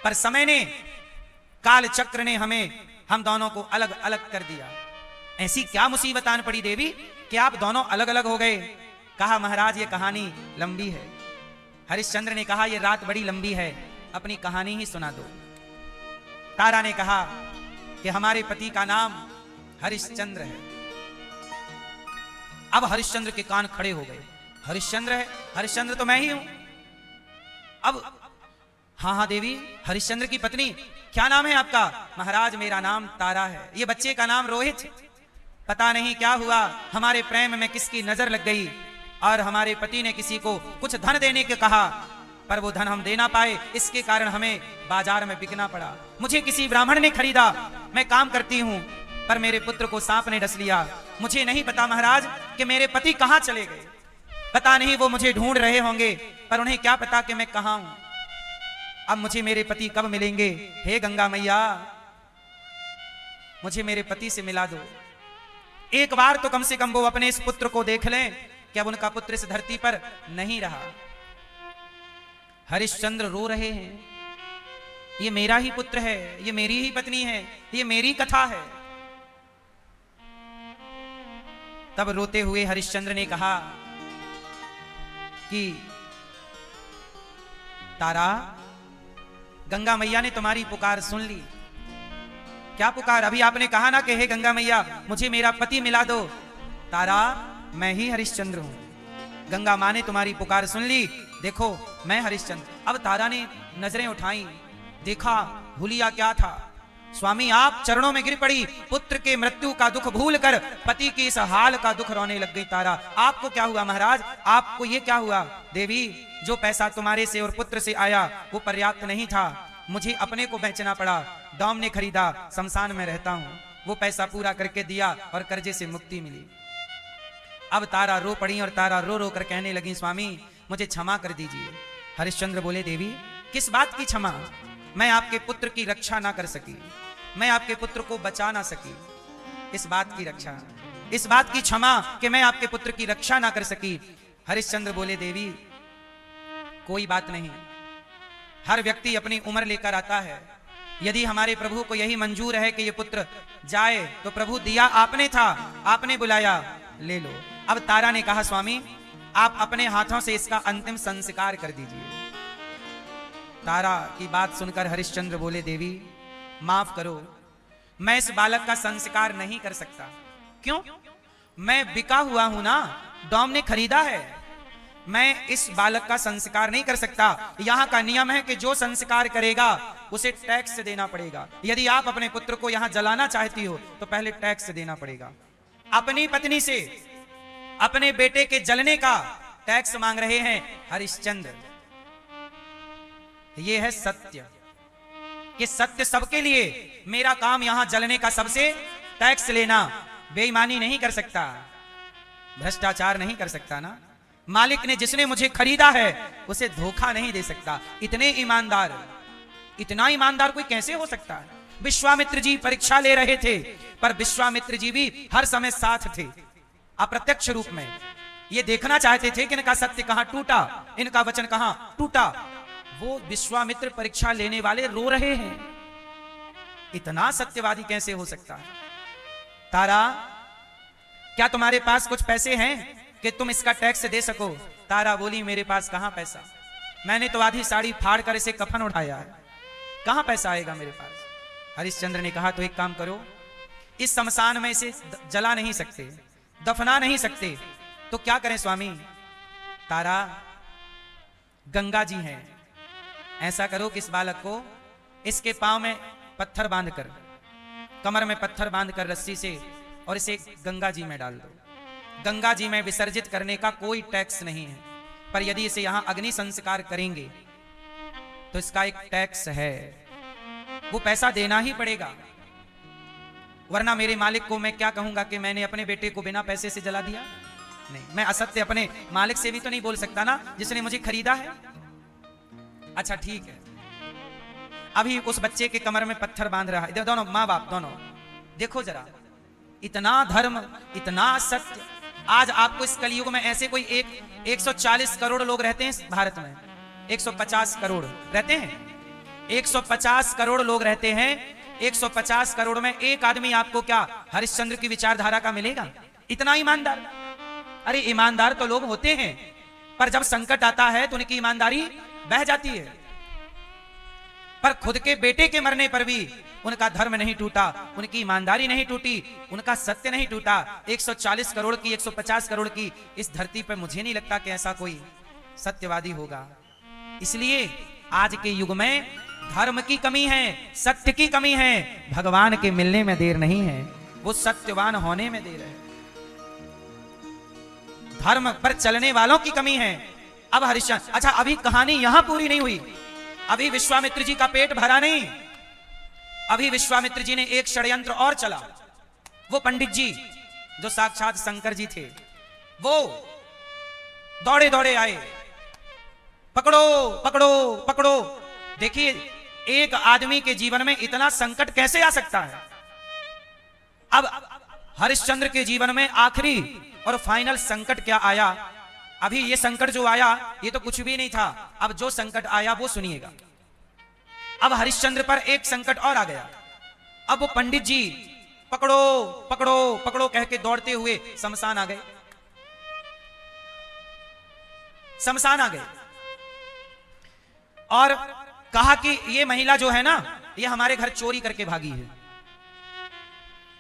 पर समय ने, काल चक्र ने हम दोनों को अलग अलग कर दिया। ऐसी क्या मुसीबत आन पड़ी देवी कि आप दोनों अलग अलग हो गए? कहा, महाराज ये कहानी लंबी है। हरिश्चंद्र ने कहा, ये रात बड़ी लंबी है, अपनी कहानी ही सुना दो। तारा ने कहा कि हमारे पति का नाम हरिश्चंद्र है। अब हरिश्चंद्र के कान खड़े हो गए। हरिश्चंद्र है? हरिश्चंद्र तो मैं ही हूं। अब हाँ हाँ देवी, हरिश्चंद्र की पत्नी, क्या नाम है आपका? महाराज मेरा नाम तारा है, ये बच्चे का नाम रोहित। पता नहीं क्या हुआ, हमारे प्रेम में किसकी नजर लग गई और हमारे पति ने किसी को कुछ धन देने के कहा, पर वो धन हम दे ना पाए, इसके कारण हमें बाजार में बिकना पड़ा। मुझे किसी ब्राह्मण ने खरीदा, मैं काम करती हूं, पर मेरे पुत्र को सांप ने डस लिया। मुझे नहीं पता महाराज कि मेरे पति कहां चले गए। पता नहीं वो मुझे ढूंढ रहे होंगे, पर उन्हें क्या पता कि मैं कहां हूं। अब मुझे मेरे पति कब मिलेंगे? हे गंगा मैया, मुझे मेरे पति से मिला दो। एक बार तो कम से कम वो अपने इस पुत्र को देख लें कि अब उनका पुत्र इस धरती पर नहीं रहा। हरिश्चंद्र रो रहे हैं, ये मेरा ही पुत्र है, ये मेरी ही पत्नी है, ये मेरी कथा है। तब रोते हुए हरिश्चंद्र ने कहा कि तारा, गंगा मैया ने तुम्हारी पुकार सुन ली। क्या पुकार? अभी आपने कहा ना कि हे गंगा मैया, मुझे मेरा पति मिला दो। तारा, मैं ही हरिश्चंद्र हूं। गंगा मां ने तुम्हारी पुकार सुन ली, देखो मैं हरिश्चंद्र। अब तारा ने नजरें उठाई, देखा हुलिया क्या था। स्वामी आप चरणों में गिर पड़ी, पुत्र के मृत्यु का दुख भूलकर पति की इस हाल का दुख रोने लग गई। तारा, आपको क्या हुआ महाराज? आपको ये क्या हुआ? देवी, जो पैसा तुम्हारे से और पुत्र से आया वो पर्याप्त नहीं था, मुझे अपने को बेचना पड़ा, दाम ने खरीदा, शमशान में रहता हूं, वो पैसा पूरा करके दिया और कर्जे से मुक्ति मिली। अब तारा रो पड़ी और तारा रो रो कर कहने लगी, स्वामी मुझे क्षमा कर दीजिए। हरिश्चंद्र बोले, देवी किस बात की क्षमा? मैं आपके पुत्र की रक्षा ना कर सकी, मैं आपके पुत्र को बचा ना सकी, इस बात की रक्षा, इस बात की क्षमा कि मैं आपके पुत्र की रक्षा ना कर सकी। हरिश्चंद्र बोले, देवी कोई बात नहीं, हर व्यक्ति अपनी उम्र लेकर आता है। यदि हमारे प्रभु को यही मंजूर है कि ये पुत्र जाए तो प्रभु दिया आपने था, आपने बुलाया, ले लो। अब तारा ने कहा, स्वामी आप अपने हाथों से इसका अंतिम संस्कार कर दीजिए। तारा की बात सुनकर हरिश्चंद्र बोले, देवी माफ करो, मैं इस बालक का संस्कार नहीं कर सकता। क्यों? मैं बिका हुआ हूं ना, डॉम ने खरीदा है, मैं इस बालक का संस्कार नहीं कर सकता। यहां का नियम है कि जो संस्कार करेगा उसे टैक्स देना पड़ेगा। यदि आप अपने पुत्र को यहां जलाना चाहती हो तो पहले टैक्स देना पड़ेगा। अपनी पत्नी से अपने बेटे के जलने का टैक्स मांग रहे हैं हरिश्चंद्र। यह है सत्य कि सत्य सबके लिए, मेरा काम यहां जलने का सबसे टैक्स लेना। बेईमानी नहीं कर सकता, भ्रष्टाचार नहीं कर सकता ना। मालिक ने जिसने मुझे खरीदा है उसे धोखा नहीं दे सकता। इतने ईमानदार, इतना ईमानदार कोई कैसे हो सकता है? विश्वामित्र जी परीक्षा ले रहे थे, पर विश्वामित्र जी भी हर समय साथ थे, अप्रत्यक्ष रूप में। ये देखना चाहते थे कि इनका सत्य कहां टूटा, इनका वचन कहां टूटा। वो विश्वामित्र परीक्षा लेने वाले रो रहे हैं, इतना सत्यवादी कैसे हो सकता है? तारा, क्या तुम्हारे पास कुछ पैसे हैं कि तुम इसका टैक्स दे सको? तारा बोली, मेरे पास कहां पैसा, मैंने तो आधी साड़ी फाड़ कर इसे कफन उठाया है, कहां पैसा आएगा मेरे पास? हरिश्चंद्र ने कहा, तो एक काम करो, इस शमशान में इसे जला नहीं सकते, दफना नहीं सकते, तो क्या करें स्वामी? तारा, गंगा जी हैं, ऐसा करो कि इस बालक को इसके पांव में पत्थर बांधकर, कमर में पत्थर बांधकर रस्सी से, और इसे गंगा जी में डाल दो। गंगा जी में विसर्जित करने का कोई टैक्स नहीं है, पर यदि इसे यहां अग्नि संस्कार करेंगे तो इसका एक टैक्स है, वो पैसा देना ही पड़ेगा। वरना मेरे मालिक को मैं क्या कहूंगा कि मैंने अपने बेटे को बिना पैसे से जला दिया? नहीं, मैं असत्य अपने मालिक से भी तो नहीं बोल सकता ना, जिसने मुझे खरीदा है। अच्छा ठीक है, अभी उस बच्चे के कमर में पत्थर बांध रहा है, दोनों माँ बाप दोनों, देखो जरा, इतना धर्म, इतना सत्य। आज आपको इस कलयुग में ऐसे कोई 140 करोड़ लोग रहते हैं भारत में, 150 करोड़ रहते हैं, 150 करोड़ लोग रहते हैं। 150 करोड़ में एक आदमी आपको क्या हरिश्चंद्र की विचारधारा का मिलेगा? इतना ईमानदार? अरे ईमानदार तो लोग होते हैं, पर जब संकट आता है तो उनकी ईमानदारी बह जाती है। पर खुद के बेटे के मरने पर भी उनका धर्म नहीं टूटा, उनकी ईमानदारी नहीं टूटी, उनका सत्य नहीं टूटा। 140 करोड़ की, 150 करोड़ की इस धरती पर मुझे नहीं लगता कि ऐसा कोई सत्यवादी होगा। इसलिए आज के युग में धर्म की कमी है, सत्य की कमी है, भगवान के मिलने में देर नहीं है, वो सत्यवान होने में देर है। धर्म पर चलने वालों की कमी है। अब हरिश्चंद्र, अच्छा अभी कहानी यहां पूरी नहीं हुई, अभी विश्वामित्र जी का पेट भरा नहीं, अभी विश्वामित्र जी ने एक षड्यंत्र और चला। वो पंडित जी जो साक्षात शंकर जी थे, वो दौड़े दौड़े आए, पकड़ो पकड़ो पकड़ो। देखिए, एक आदमी के जीवन में इतना संकट कैसे आ सकता है? अब हरिश्चंद्र के जीवन में आखिरी और फाइनल संकट क्या आया? अभी ये संकट जो आया ये तो कुछ भी नहीं था, अब जो संकट आया वो सुनिएगा। अब हरिश्चंद्र पर एक संकट और आ गया। अब वो पंडित जी पकड़ो पकड़ो पकड़ो कह के दौड़ते हुए शमशान आ गए, शमशान आ गए और कहा कि ये महिला जो है ना, ये हमारे घर चोरी करके भागी है,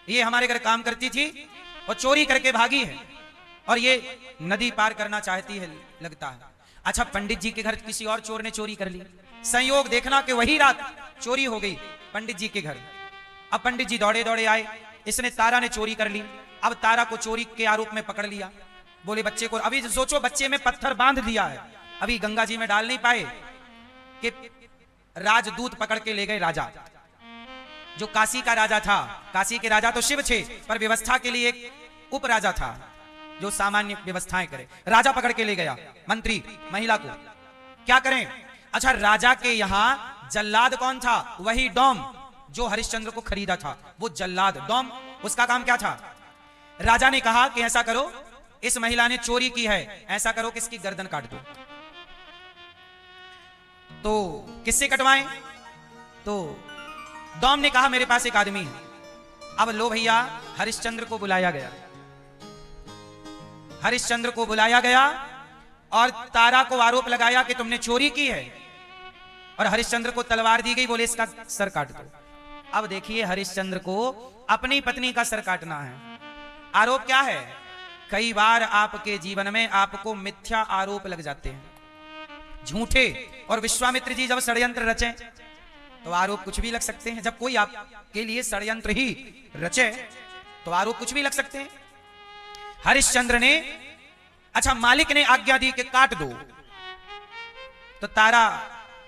ये हमारे घर काम करती थी और चोरी करके भागी है, और ये नदी पार करना चाहती है लगता है। अच्छा, पंडित जी के घर किसी और चोर ने चोरी कर ली, संयोग देखना कि वही रात चोरी हो गई पंडित जी के घर। अब पंडित जी दौड़े दौड़े आए, इसने तारा ने चोरी कर ली। अब तारा को चोरी के आरोप में पकड़ लिया, बोले बच्चे को, अभी सोचो बच्चे में पत्थर बांध दिया है, अभी गंगा जी में डाल नहीं पाए कि राजदूत पकड़ के ले गए राजा, जो काशी का राजा था। काशी के राजा तो शिव थे, पर व्यवस्था के लिए एक उप राजा था जो सामान्य व्यवस्थाएं करे। राजा पकड़ के ले गया मंत्री महिला को, क्या करें? अच्छा, राजा के यहां जल्लाद कौन था? वही डोम जो हरिश्चंद्र को खरीदा था, वो जल्लाद डोम, उसका काम क्या था? राजा ने कहा कि ऐसा करो, इस महिला ने चोरी की है, ऐसा करो कि इसकी गर्दन काट दो। तो किससे कटवाएं? तो दौम ने कहा मेरे पास एक आदमी है। अब लो भैया, हरिश्चंद्र को बुलाया गया। हरिश्चंद्र को बुलाया गया और तारा को आरोप लगाया कि तुमने चोरी की है, और हरिश्चंद्र को तलवार दी गई, बोले इसका सर काट दो। अब देखिए, हरिश्चंद्र को अपनी पत्नी का सर काटना है। आरोप क्या है? कई बार आपके जीवन में आपको मिथ्या आरोप लग जाते हैं, झूठे। और विश्वामित्र जी जब षड्यंत्र रचे तो आरोप कुछ भी लग सकते हैं। जब कोई आपके लिए षड्यंत्र ही रचे तो आरोप कुछ भी लग सकते हैं। हरिश्चंद्र ने, अच्छा मालिक ने आज्ञा दी कि काट दो, तो तारा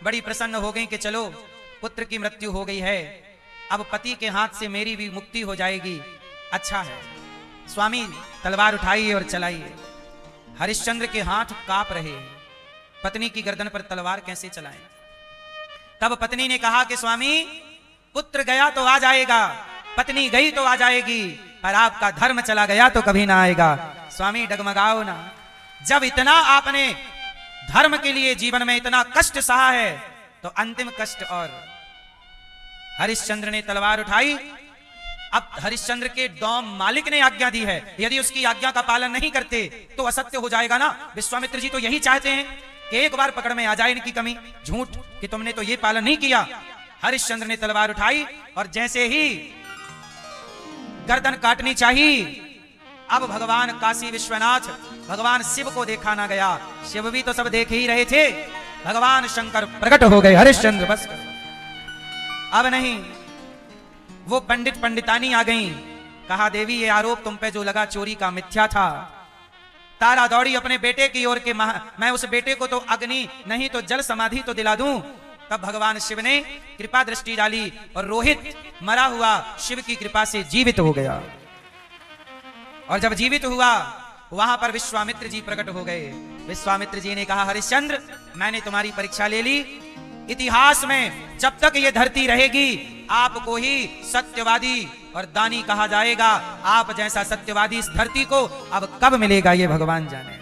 बड़ी प्रसन्न हो गई कि चलो पुत्र की मृत्यु हो गई है, अब पति के हाथ से मेरी भी मुक्ति हो जाएगी। अच्छा है, स्वामी तलवार उठाइए और चलाइए। हरिश्चंद्र के हाथ कांप रहे हैं, पत्नी की गर्दन पर तलवार कैसे चलाएं? तब पत्नी ने कहा कि स्वामी, पुत्र गया तो आ जाएगा, पत्नी गई तो आ जाएगी, पर आपका धर्म चला गया तो कभी ना आएगा। स्वामी डगमगाओ ना, जब इतना आपने धर्म के लिए जीवन में इतना कष्ट सहा है तो अंतिम कष्ट। और हरिश्चंद्र ने तलवार उठाई। अब हरिश्चंद्र के डौम मालिक ने आज्ञा दी है, यदि उसकी आज्ञा का पालन नहीं करते तो असत्य हो जाएगा ना। विश्वामित्र जी तो यही चाहते हैं कि एक बार पकड़ में आ जाए इनकी कमी, झूठ कि तुमने तो ये पालन नहीं किया। हरिश्चंद्र ने तलवार उठाई और जैसे ही गर्दन काटनी चाहिए, अब भगवान काशी विश्वनाथ, भगवान शिव को देखा ना गया। शिव भी तो सब देख ही रहे थे, भगवान शंकर प्रकट हो गए। हरिश्चंद्र बस अब नहीं। वो पंडित पंडितानी आ गई, कहा देवी ये आरोप तुम पे जो लगा चोरी का मिथ्या था। तारा दौड़ी अपने बेटे की ओर के, मैं उस बेटे को तो अग्नि नहीं तो जल समाधि तो दिला दूं। तब भगवान शिव ने कृपा दृष्टि डाली और रोहित मरा हुआ शिव की कृपा से जीवित हो गया। और जब जीवित हुआ वहां पर विश्वामित्र जी प्रकट हो गए। विश्वामित्र जी ने कहा हरिश्चंद्र, मैंने तुम्हारी परीक्षा ले ली। इतिहास में जब तक ये धरती रहेगी आपको ही सत्यवादी और दानी कहा जाएगा। आप जैसा सत्यवादी इस धरती को अब कब मिलेगा ये भगवान जाने।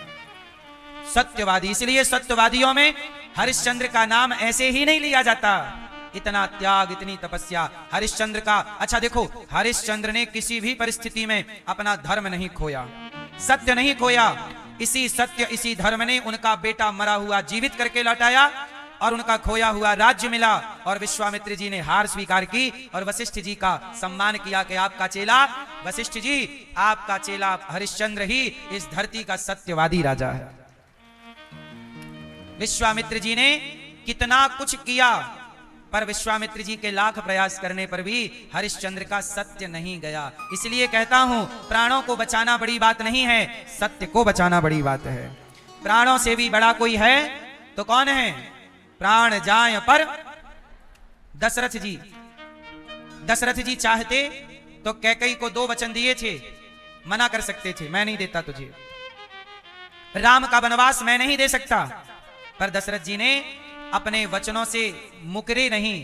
सत्यवादी, इसलिए सत्यवादियों में हरिश्चंद्र का नाम ऐसे ही नहीं लिया जाता। इतना त्याग, इतनी तपस्या हरिश्चंद्र का। अच्छा देखो, हरिश्चंद्र ने किसी भी परिस्थिति में अपना धर्म नहीं खोया, सत्य नहीं खोया। इसी सत्य, इसी धर्म ने उनका बेटा मरा हुआ जीवित करके लौटाया और उनका खोया हुआ राज्य मिला। और विश्वामित्र जी ने हार स्वीकार की और वशिष्ठ जी का सम्मान किया कि आपका चेला वशिष्ठ जी, आपका चेला हरिश्चंद्र ही इस धरती का सत्यवादी राजा है। विश्वामित्र जी ने कितना कुछ किया, पर विश्वामित्र जी के लाख प्रयास करने पर भी हरिश्चंद्र का सत्य नहीं गया। इसलिए कहता हूं, प्राणों को बचाना बड़ी बात नहीं है, सत्य को बचाना बड़ी बात है। प्राणों से भी बड़ा कोई है तो कौन है? प्राण जाए पर दशरथ जी। दशरथ जी चाहते तो कैकेयी को 2 वचन दिए थे, मना कर सकते थे, मैं नहीं देता तुझे, राम का वनवास मैं नहीं दे सकता। पर दशरथ जी ने अपने वचनों से मुकरे नहीं।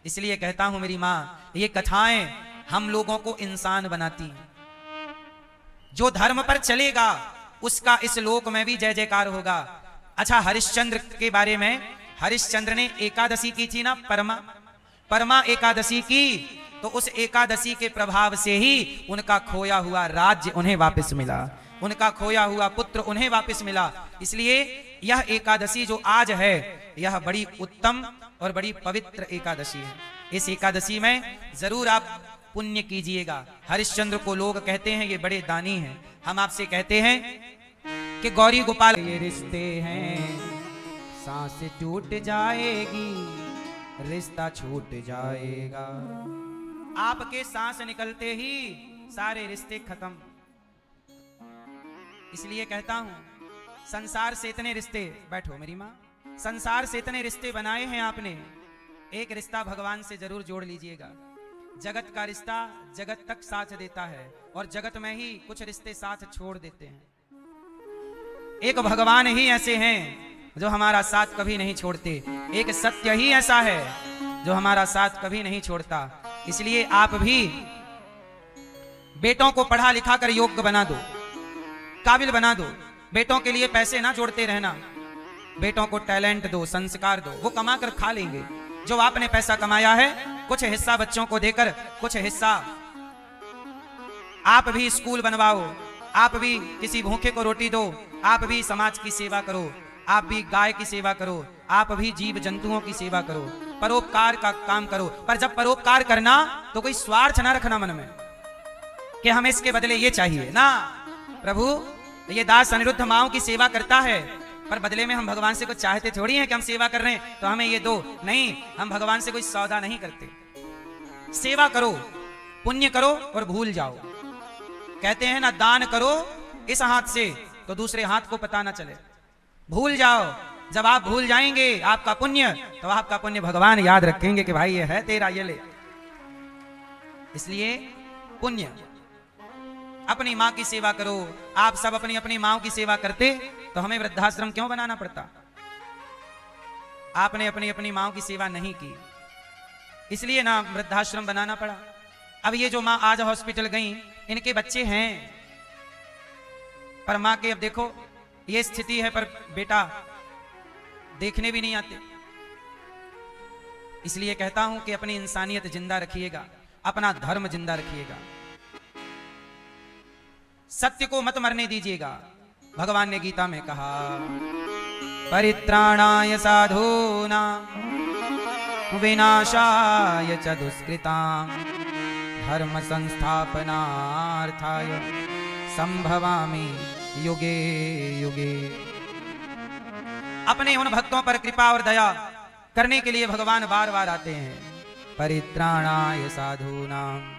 इसलिए कहता हूं मेरी मां, ये कथाएं हम लोगों को इंसान बनाती हैं। जो धर्म पर चलेगा उसका इस लोक में भी जय जयकार होगा। अच्छा, हरिश्चंद्र के बारे में, हरिश्चंद्र ने एकादशी की थी ना, परमा एकादशी की, तो उस एकादशी के प्रभाव से ही उनका खोया हुआ राज्य उन्हें वापस मिला, उनका खोया हुआ पुत्र उन्हें वापस मिला। इसलिए यह एकादशी जो आज है, यह बड़ी उत्तम और बड़ी पवित्र एकादशी है। इस एकादशी में जरूर आप पुण्य कीजिएगा। हरिश्चंद्र को लोग कहते हैं ये बड़े दानी हैं। हम आपसे कहते हैं कि गौरी गोपाल ये रिश्ते हैं, सांस टूट जाएगी, रिश्ता छूट जाएगा। आपके सांस निकलते ही सारे रिश्ते खत्म। इसलिए कहता हूं, संसार से इतने रिश्ते, बैठो मेरी मां, संसार से इतने रिश्ते बनाए हैं आपने, एक रिश्ता भगवान से जरूर जोड़ लीजिएगा। जगत का रिश्ता जगत तक साथ देता है और जगत में ही कुछ रिश्ते साथ छोड़ देते हैं। एक भगवान ही ऐसे हैं जो हमारा साथ कभी नहीं छोड़ते, एक सत्य ही ऐसा है जो हमारा साथ कभी नहीं छोड़ता। इसलिए आप भी बेटों को पढ़ा लिखा कर योग्य बना दो, काबिल बना दो। बेटों के लिए पैसे ना जोड़ते रहना, बेटों को टैलेंट दो, संस्कार दो, वो कमा कर खा लेंगे। जो आपने पैसा कमाया है कुछ हिस्सा बच्चों को देकर, कुछ हिस्सा आप भी स्कूल बनवाओ, आप भी किसी भूखे को रोटी दो, आप भी समाज की सेवा करो, आप भी गाय की सेवा करो, आप भी जीव जंतुओं की सेवा करो, परोपकार का काम करो। पर जब परोपकार करना तो कोई स्वार्थ ना रखना मन में कि हमें इसके बदले ये चाहिए ना। प्रभु ये दास अनिरुद्ध माओं की सेवा करता है, पर बदले में हम भगवान से कुछ चाहते थोड़ी हैं कि हम सेवा कर रहे हैं तो हमें ये दो। नहीं, हम भगवान से कोई सौदा नहीं करते। सेवा करो, पुण्य करो और भूल जाओ। कहते हैं ना, दान करो इस हाथ से तो दूसरे हाथ को पता ना चले। भूल जाओ, जब आप भूल जाएंगे आपका पुण्य, तो आपका पुण्य भगवान याद रखेंगे कि भाई ये है तेरा, ये ले। इसलिए पुण्य, अपनी माँ की सेवा करो। आप सब अपनी अपनी माँ की सेवा करते तो हमें वृद्धाश्रम क्यों बनाना पड़ता? आपने अपनी अपनी माँ की सेवा नहीं की, इसलिए ना वृद्धाश्रम बनाना पड़ा। अब ये जो माँ आज हॉस्पिटल गई, इनके बच्चे हैं, पर माँ के अब देखो ये स्थिति है, पर बेटा देखने भी नहीं आते। इसलिए कहता हूं कि अपनी इंसानियत जिंदा रखिएगा, अपना धर्म जिंदा रखिएगा, सत्य को मत मरने दीजिएगा। भगवान ने गीता में कहा, परित्राणाय साधूनां विनाशाय च दुष्कृतां धर्म संस्थापनार्थाय संभवामि युगे युगे। अपने उन भक्तों पर कृपा और दया करने के लिए भगवान बार बार आते हैं। परित्राणाय साधूनां।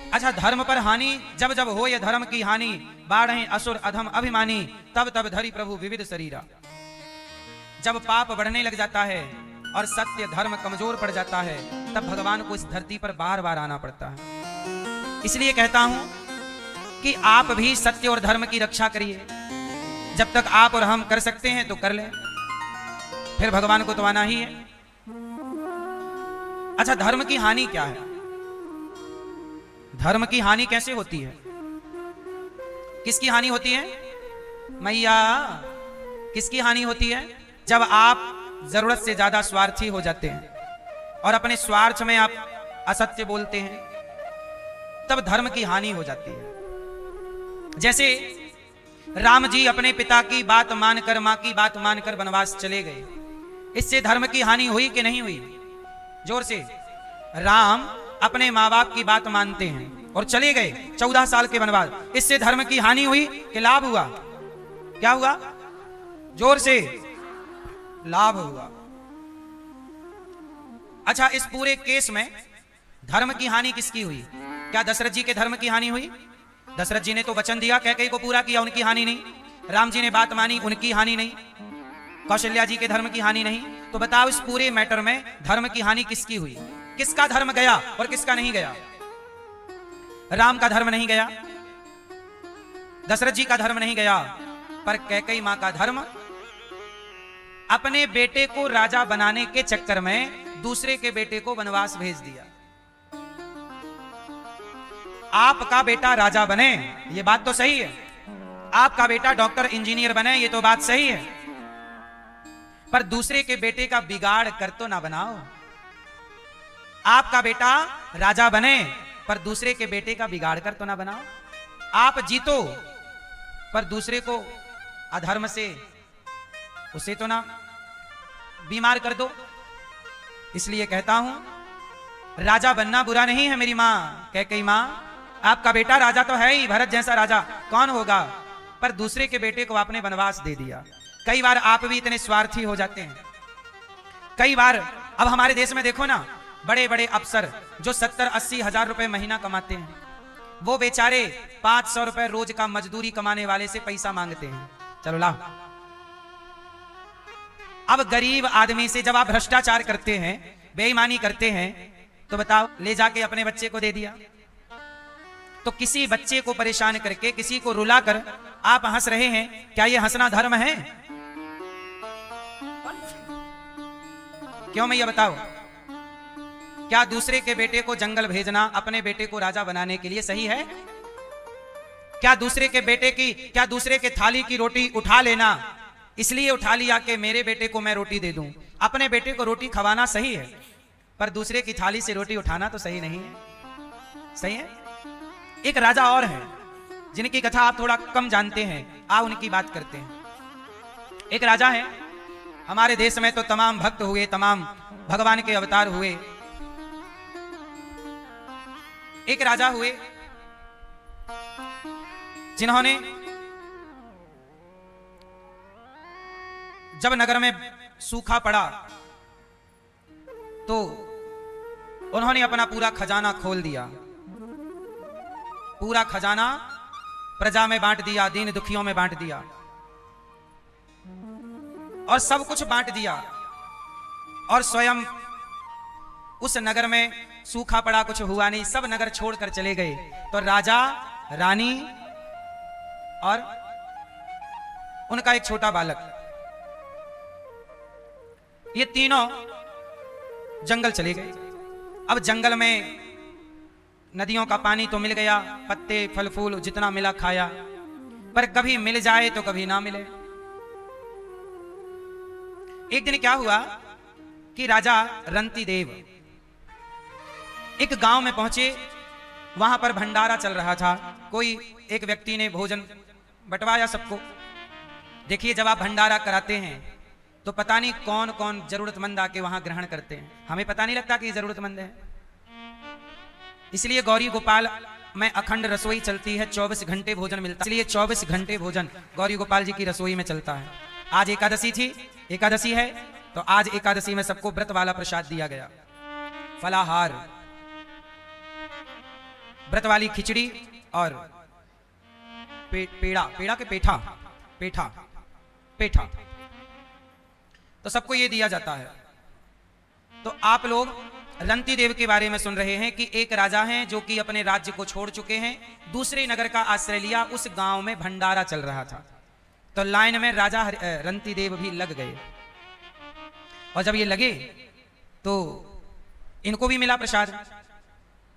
अच्छा, धर्म पर हानि जब जब हो, ये धर्म की हानि, बाढ़ें असुर अधम अभिमानी, तब तब धरी प्रभु विविध शरीरा। जब पाप बढ़ने लग जाता है और सत्य धर्म कमजोर पड़ जाता है, तब भगवान को इस धरती पर बार बार आना पड़ता है। इसलिए कहता हूं कि आप भी सत्य और धर्म की रक्षा करिए। जब तक आप और हम कर सकते हैं तो कर लें, फिर भगवान को तो आना ही है। अच्छा, धर्म की हानि क्या है? धर्म की हानि कैसे होती है? किसकी हानि होती है मैया? किसकी हानि होती है? जब आप जरूरत से ज्यादा स्वार्थी हो जाते हैं और अपने स्वार्थ में आप असत्य बोलते हैं, तब धर्म की हानि हो जाती है। जैसे राम जी अपने पिता की बात मानकर, मां की बात मानकर वनवास चले गए, इससे धर्म की हानि हुई कि नहीं हुई? जोर से। राम अपने माँ बाप की बात मानते हैं और चले गए 14 साल के वनवास, इससे धर्म की हानि हुई कि लाभ हुआ? क्या हुआ? जोर से। लाभ हुआ। अच्छा, इस पूरे केस में धर्म की हानि किसकी हुई? क्या दशरथ जी के धर्म की हानि हुई? दशरथ जी ने तो वचन दिया, कैकेयी को पूरा किया, उनकी हानि नहीं। राम जी ने बात मानी, उनकी हानि नहीं। कौशल्या जी के धर्म की हानि नहीं। तो बताओ, इस पूरे मैटर में धर्म की हानि किसकी हुई? किसका धर्म गया और किसका नहीं गया? राम का धर्म नहीं गया, दशरथ जी का धर्म नहीं गया, पर कैकेयी मां का धर्म, अपने बेटे को राजा बनाने के चक्कर में दूसरे के बेटे को वनवास भेज दिया। आपका बेटा राजा बने, ये बात तो सही है, आपका बेटा डॉक्टर इंजीनियर बने, ये तो बात सही है, पर दूसरे के बेटे का बिगाड़ कर तो ना बनाओ। आपका बेटा राजा बने, पर दूसरे के बेटे का बिगाड़ कर तो ना बनाओ। आप जीतो, पर दूसरे को अधर्म से, उसे तो ना बीमार कर दो। इसलिए कहता हूं, राजा बनना बुरा नहीं है मेरी मां कैकेयी मां। आपका बेटा राजा तो है ही, भरत जैसा राजा कौन होगा, पर दूसरे के बेटे को आपने वनवास दे दिया। कई बार आप भी इतने स्वार्थी हो जाते हैं। कई बार अब हमारे देश में देखो ना, बड़े बड़े अफसर जो 70-80 हजार रुपए महीना कमाते हैं, वो बेचारे 500 रुपए रोज का मजदूरी कमाने वाले से पैसा मांगते हैं, चलो ला। अब गरीब आदमी से जब आप भ्रष्टाचार करते हैं, बेईमानी करते हैं, तो बताओ, ले जाके अपने बच्चे को दे दिया। तो किसी बच्चे को परेशान करके, किसी को रुला कर आप हंस रहे हैं, क्या यह हंसना धर्म है? क्यों मैया बताओ? क्या दूसरे के बेटे को जंगल भेजना अपने बेटे को राजा बनाने के लिए सही है? क्या दूसरे के थाली की रोटी उठा लेना इसलिए उठा लिया कि मेरे बेटे को मैं रोटी दे दूं? अपने बेटे को रोटी खवाना सही है, पर दूसरे की थाली से रोटी उठाना तो सही नहीं है। सही है? एक राजा और हैं जिनकी कथा आप थोड़ा कम जानते हैं, आप उनकी बात करते हैं। एक राजा है, हमारे देश में तो तमाम भक्त हुए, तमाम भगवान के अवतार हुए। एक राजा हुए जिन्होंने जब नगर में सूखा पड़ा तो उन्होंने अपना पूरा खजाना खोल दिया, पूरा खजाना प्रजा में बांट दिया, दीन दुखियों में बांट दिया और सब कुछ बांट दिया। और स्वयं उस नगर में सूखा पड़ा, कुछ हुआ नहीं, सब नगर छोड़कर चले गए। तो राजा, रानी और उनका एक छोटा बालक, ये तीनों जंगल चले गए। अब जंगल में नदियों का पानी तो मिल गया, पत्ते फल फूल जितना मिला खाया, पर कभी मिल जाए तो कभी ना मिले। एक दिन क्या हुआ कि राजा रंती देव एक गांव में पहुंचे, वहां पर भंडारा चल रहा था। कोई एक व्यक्ति ने भोजन बंटवाया सबको। देखिए, जब आप भंडारा कराते हैं तो पता नहीं कौन कौन जरूरतमंद आके वहां ग्रहण करते हैं, हमें पता नहीं लगता कि जरूरतमंद है। इसलिए गौरी गोपाल में अखंड रसोई चलती है, 24 घंटे भोजन मिलता है। इसलिए 24 घंटे भोजन गौरी गोपाल जी की रसोई में चलता है। आज एकादशी थी, एकादशी है तो आज एकादशी में सबको व्रत वाला प्रसाद दिया गया, फलाहार, व्रत वाली खिचड़ी और पेड़ा के पेठा तो सबको ये दिया जाता है। तो आप लोग रंती देव के बारे में सुन रहे हैं कि एक राजा हैं जो कि अपने राज्य को छोड़ चुके हैं, दूसरे नगर का आश्रय लिया। उस गांव में भंडारा चल रहा था तो लाइन में राजा रंती देव भी लग गए। और जब ये लगे तो इनको भी मिला प्रसाद,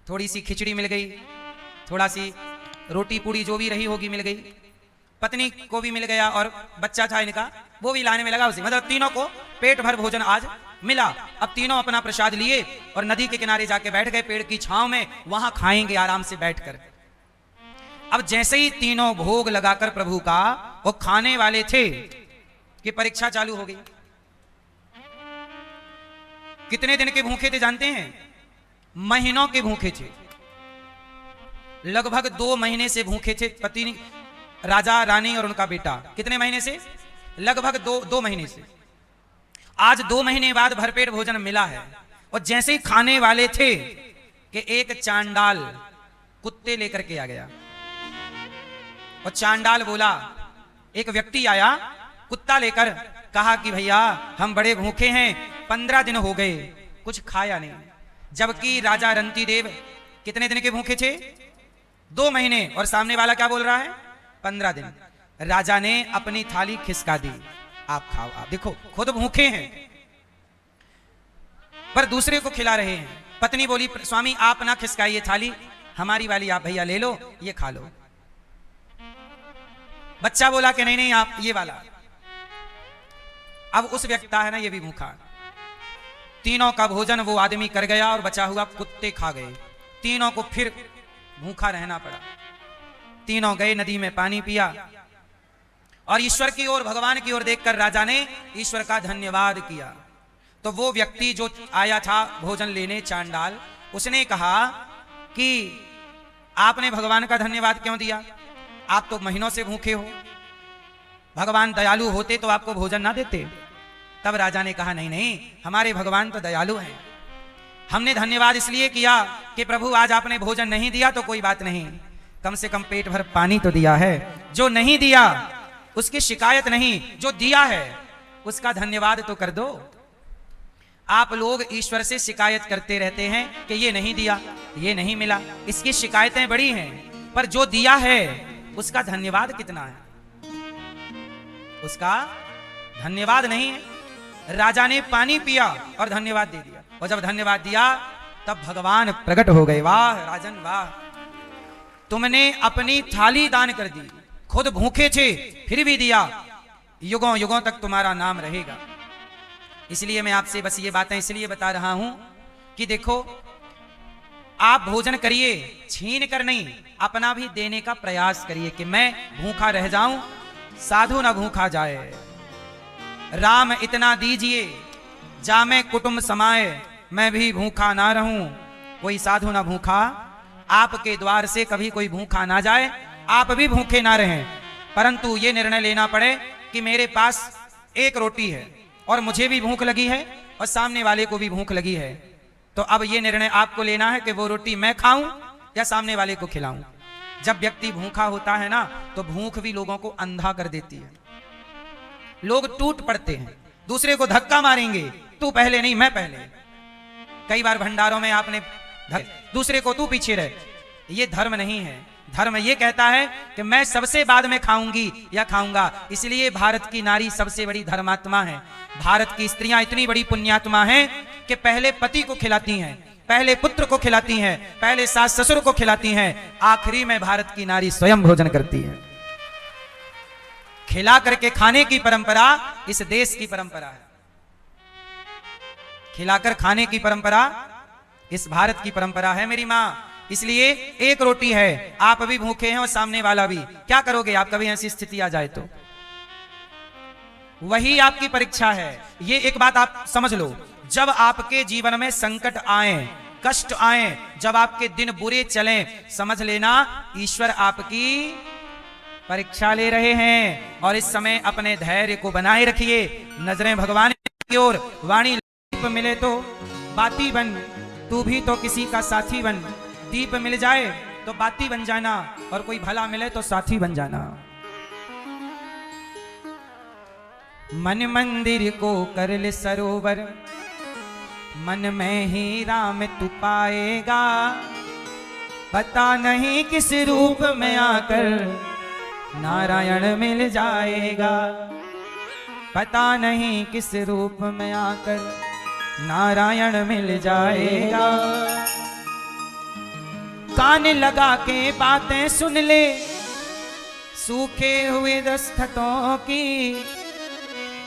थोड़ी सी खिचड़ी मिल गई, थोड़ा सी रोटी पूड़ी जो भी रही होगी मिल गई, पत्नी को भी मिल गया और बच्चा था इनका वो भी लाने में लगा उसी। मतलब तीनों को पेट भर भोजन आज मिला। अब तीनों अपना प्रसाद लिए और नदी के किनारे जाके बैठ गए, पेड़ की छांव में, वहां खाएंगे आराम से बैठकर। अब जैसे ही तीनों भोग लगाकर प्रभु का वो खाने वाले थे कि परीक्षा चालू हो गई। कितने दिन के भूखे थे जानते हैं? महीनों के भूखे थे, लगभग 2 महीने से भूखे थे पति, राजा, रानी और उनका बेटा। कितने महीने से? लगभग 2 महीने से। आज 2 महीने बाद भरपेट भोजन मिला है और जैसे ही खाने वाले थे कि एक चांडाल कुत्ते लेकर के आ गया। और चांडाल बोला, एक व्यक्ति आया कुत्ता लेकर, कहा कि भैया हम बड़े भूखे हैं, 15 दिन हो गए कुछ खाया नहीं। जबकि राजा रंती देव कितने दिन के भूखे थे? 2 महीने। और सामने वाला क्या बोल रहा है? 15 दिन। राजा ने अपनी थाली खिसका दी, आप खाओ। आप देखो, खुद भूखे हैं पर दूसरे को खिला रहे हैं। पत्नी बोली, स्वामी आप ना खिसकाइए थाली, हमारी वाली आप भैया ले लो, ये खा लो। बच्चा बोला कि नहीं नहीं आप ये वाला। अब उस व्यक्ति है ना, ये भी भूखा। तीनों का भोजन वो आदमी कर गया और बचा हुआ कुत्ते खा गए। तीनों को फिर भूखा रहना पड़ा। तीनों गए नदी में पानी पिया और ईश्वर की ओर, भगवान की ओर देखकर राजा ने ईश्वर का धन्यवाद किया। तो वो व्यक्ति जो आया था भोजन लेने, चांडाल, उसने कहा कि आपने भगवान का धन्यवाद क्यों दिया? आप तो महीनों से भूखे हो, भगवान दयालु होते तो आपको भोजन ना देते। तब राजा ने कहा, नहीं नहीं, हमारे भगवान तो दयालु हैं, हमने धन्यवाद इसलिए किया कि प्रभु आज आपने भोजन नहीं दिया तो कोई बात नहीं, कम से कम पेट भर पानी तो दिया है। जो नहीं दिया उसकी शिकायत नहीं, जो दिया है उसका धन्यवाद तो कर दो। आप लोग ईश्वर से शिकायत करते रहते हैं कि ये नहीं दिया, ये नहीं मिला, इसकी शिकायतें बड़ी हैं, पर जो दिया है उसका धन्यवाद कितना है? उसका धन्यवाद नहीं है। राजा ने पानी पिया और धन्यवाद दे दिया। और जब धन्यवाद दिया तब भगवान प्रकट हो गए। वाह राजन वाह, तुमने अपनी थाली दान कर दी, खुद भूखे थे फिर भी दिया, युगों युगों तक तुम्हारा नाम रहेगा। इसलिए मैं आपसे बस ये बातें इसलिए बता रहा हूं कि देखो, आप भोजन करिए, छीन कर नहीं, अपना भी देने का प्रयास करिए कि मैं भूखा रह जाऊं, साधु ना भूखा जाए। राम इतना दीजिए जामे कुटुंब समाए, मैं भी भूखा ना रहूं, कोई साधु ना भूखा। आपके द्वार से कभी कोई भूखा ना जाए, आप भी भूखे ना रहें, परंतु ये निर्णय लेना पड़े कि मेरे पास एक रोटी है और मुझे भी भूख लगी है और सामने वाले को भी भूख लगी है, तो अब ये निर्णय आपको लेना है कि वो रोटी मैं खाऊं या सामने वाले को खिलाऊं। जब व्यक्ति भूखा होता है ना, तो भूख भी लोगों को अंधा कर देती है। लोग टूट पड़ते हैं, दूसरे को धक्का मारेंगे, तू पहले नहीं मैं पहले। कई बार भंडारों में आपने दूसरे को तू पीछे रह, ये धर्म नहीं है। धर्म ये कहता है कि मैं सबसे बाद में खाऊंगी या खाऊंगा। इसलिए भारत की नारी सबसे बड़ी धर्मात्मा है, भारत की स्त्रियां इतनी बड़ी पुण्यात्मा हैं कि पहले पति को खिलाती हैं, पहले पुत्र को खिलाती हैं, पहले सास ससुर को खिलाती हैं, आखिरी में भारत की नारी स्वयं भोजन करती है। खिला करके खाने की परंपरा इस देश की परंपरा है, खिलाकर खाने की परंपरा इस भारत की परंपरा है मेरी मां। इसलिए एक रोटी है, आप भी भूखे हैं और सामने वाला भी, क्या करोगे आप कभी ऐसी स्थिति आ जाए तो? वही आपकी परीक्षा है। ये एक बात आप समझ लो, जब आपके जीवन में संकट आए, कष्ट आए, जब आपके दिन बुरे चलें, समझ लेना ईश्वर आपकी परीक्षा ले रहे हैं। और इस समय अपने धैर्य को बनाए रखिए, नजरें भगवान की ओर, वाणी मिले तो बाती बन, तू भी तो किसी का साथी बन। दीप मिल जाए तो बाती बन जाना, और कोई भला मिले तो साथी बन जाना। मन मंदिर को कर ले सरोवर, मन में ही राम तू पाएगा, पता नहीं किस रूप में आकर नारायण मिल जाएगा, पता नहीं किस रूप में आकर नारायण मिल जाएगा। कान लगा के बातें सुन ले, सूखे हुए दस्तखतों की,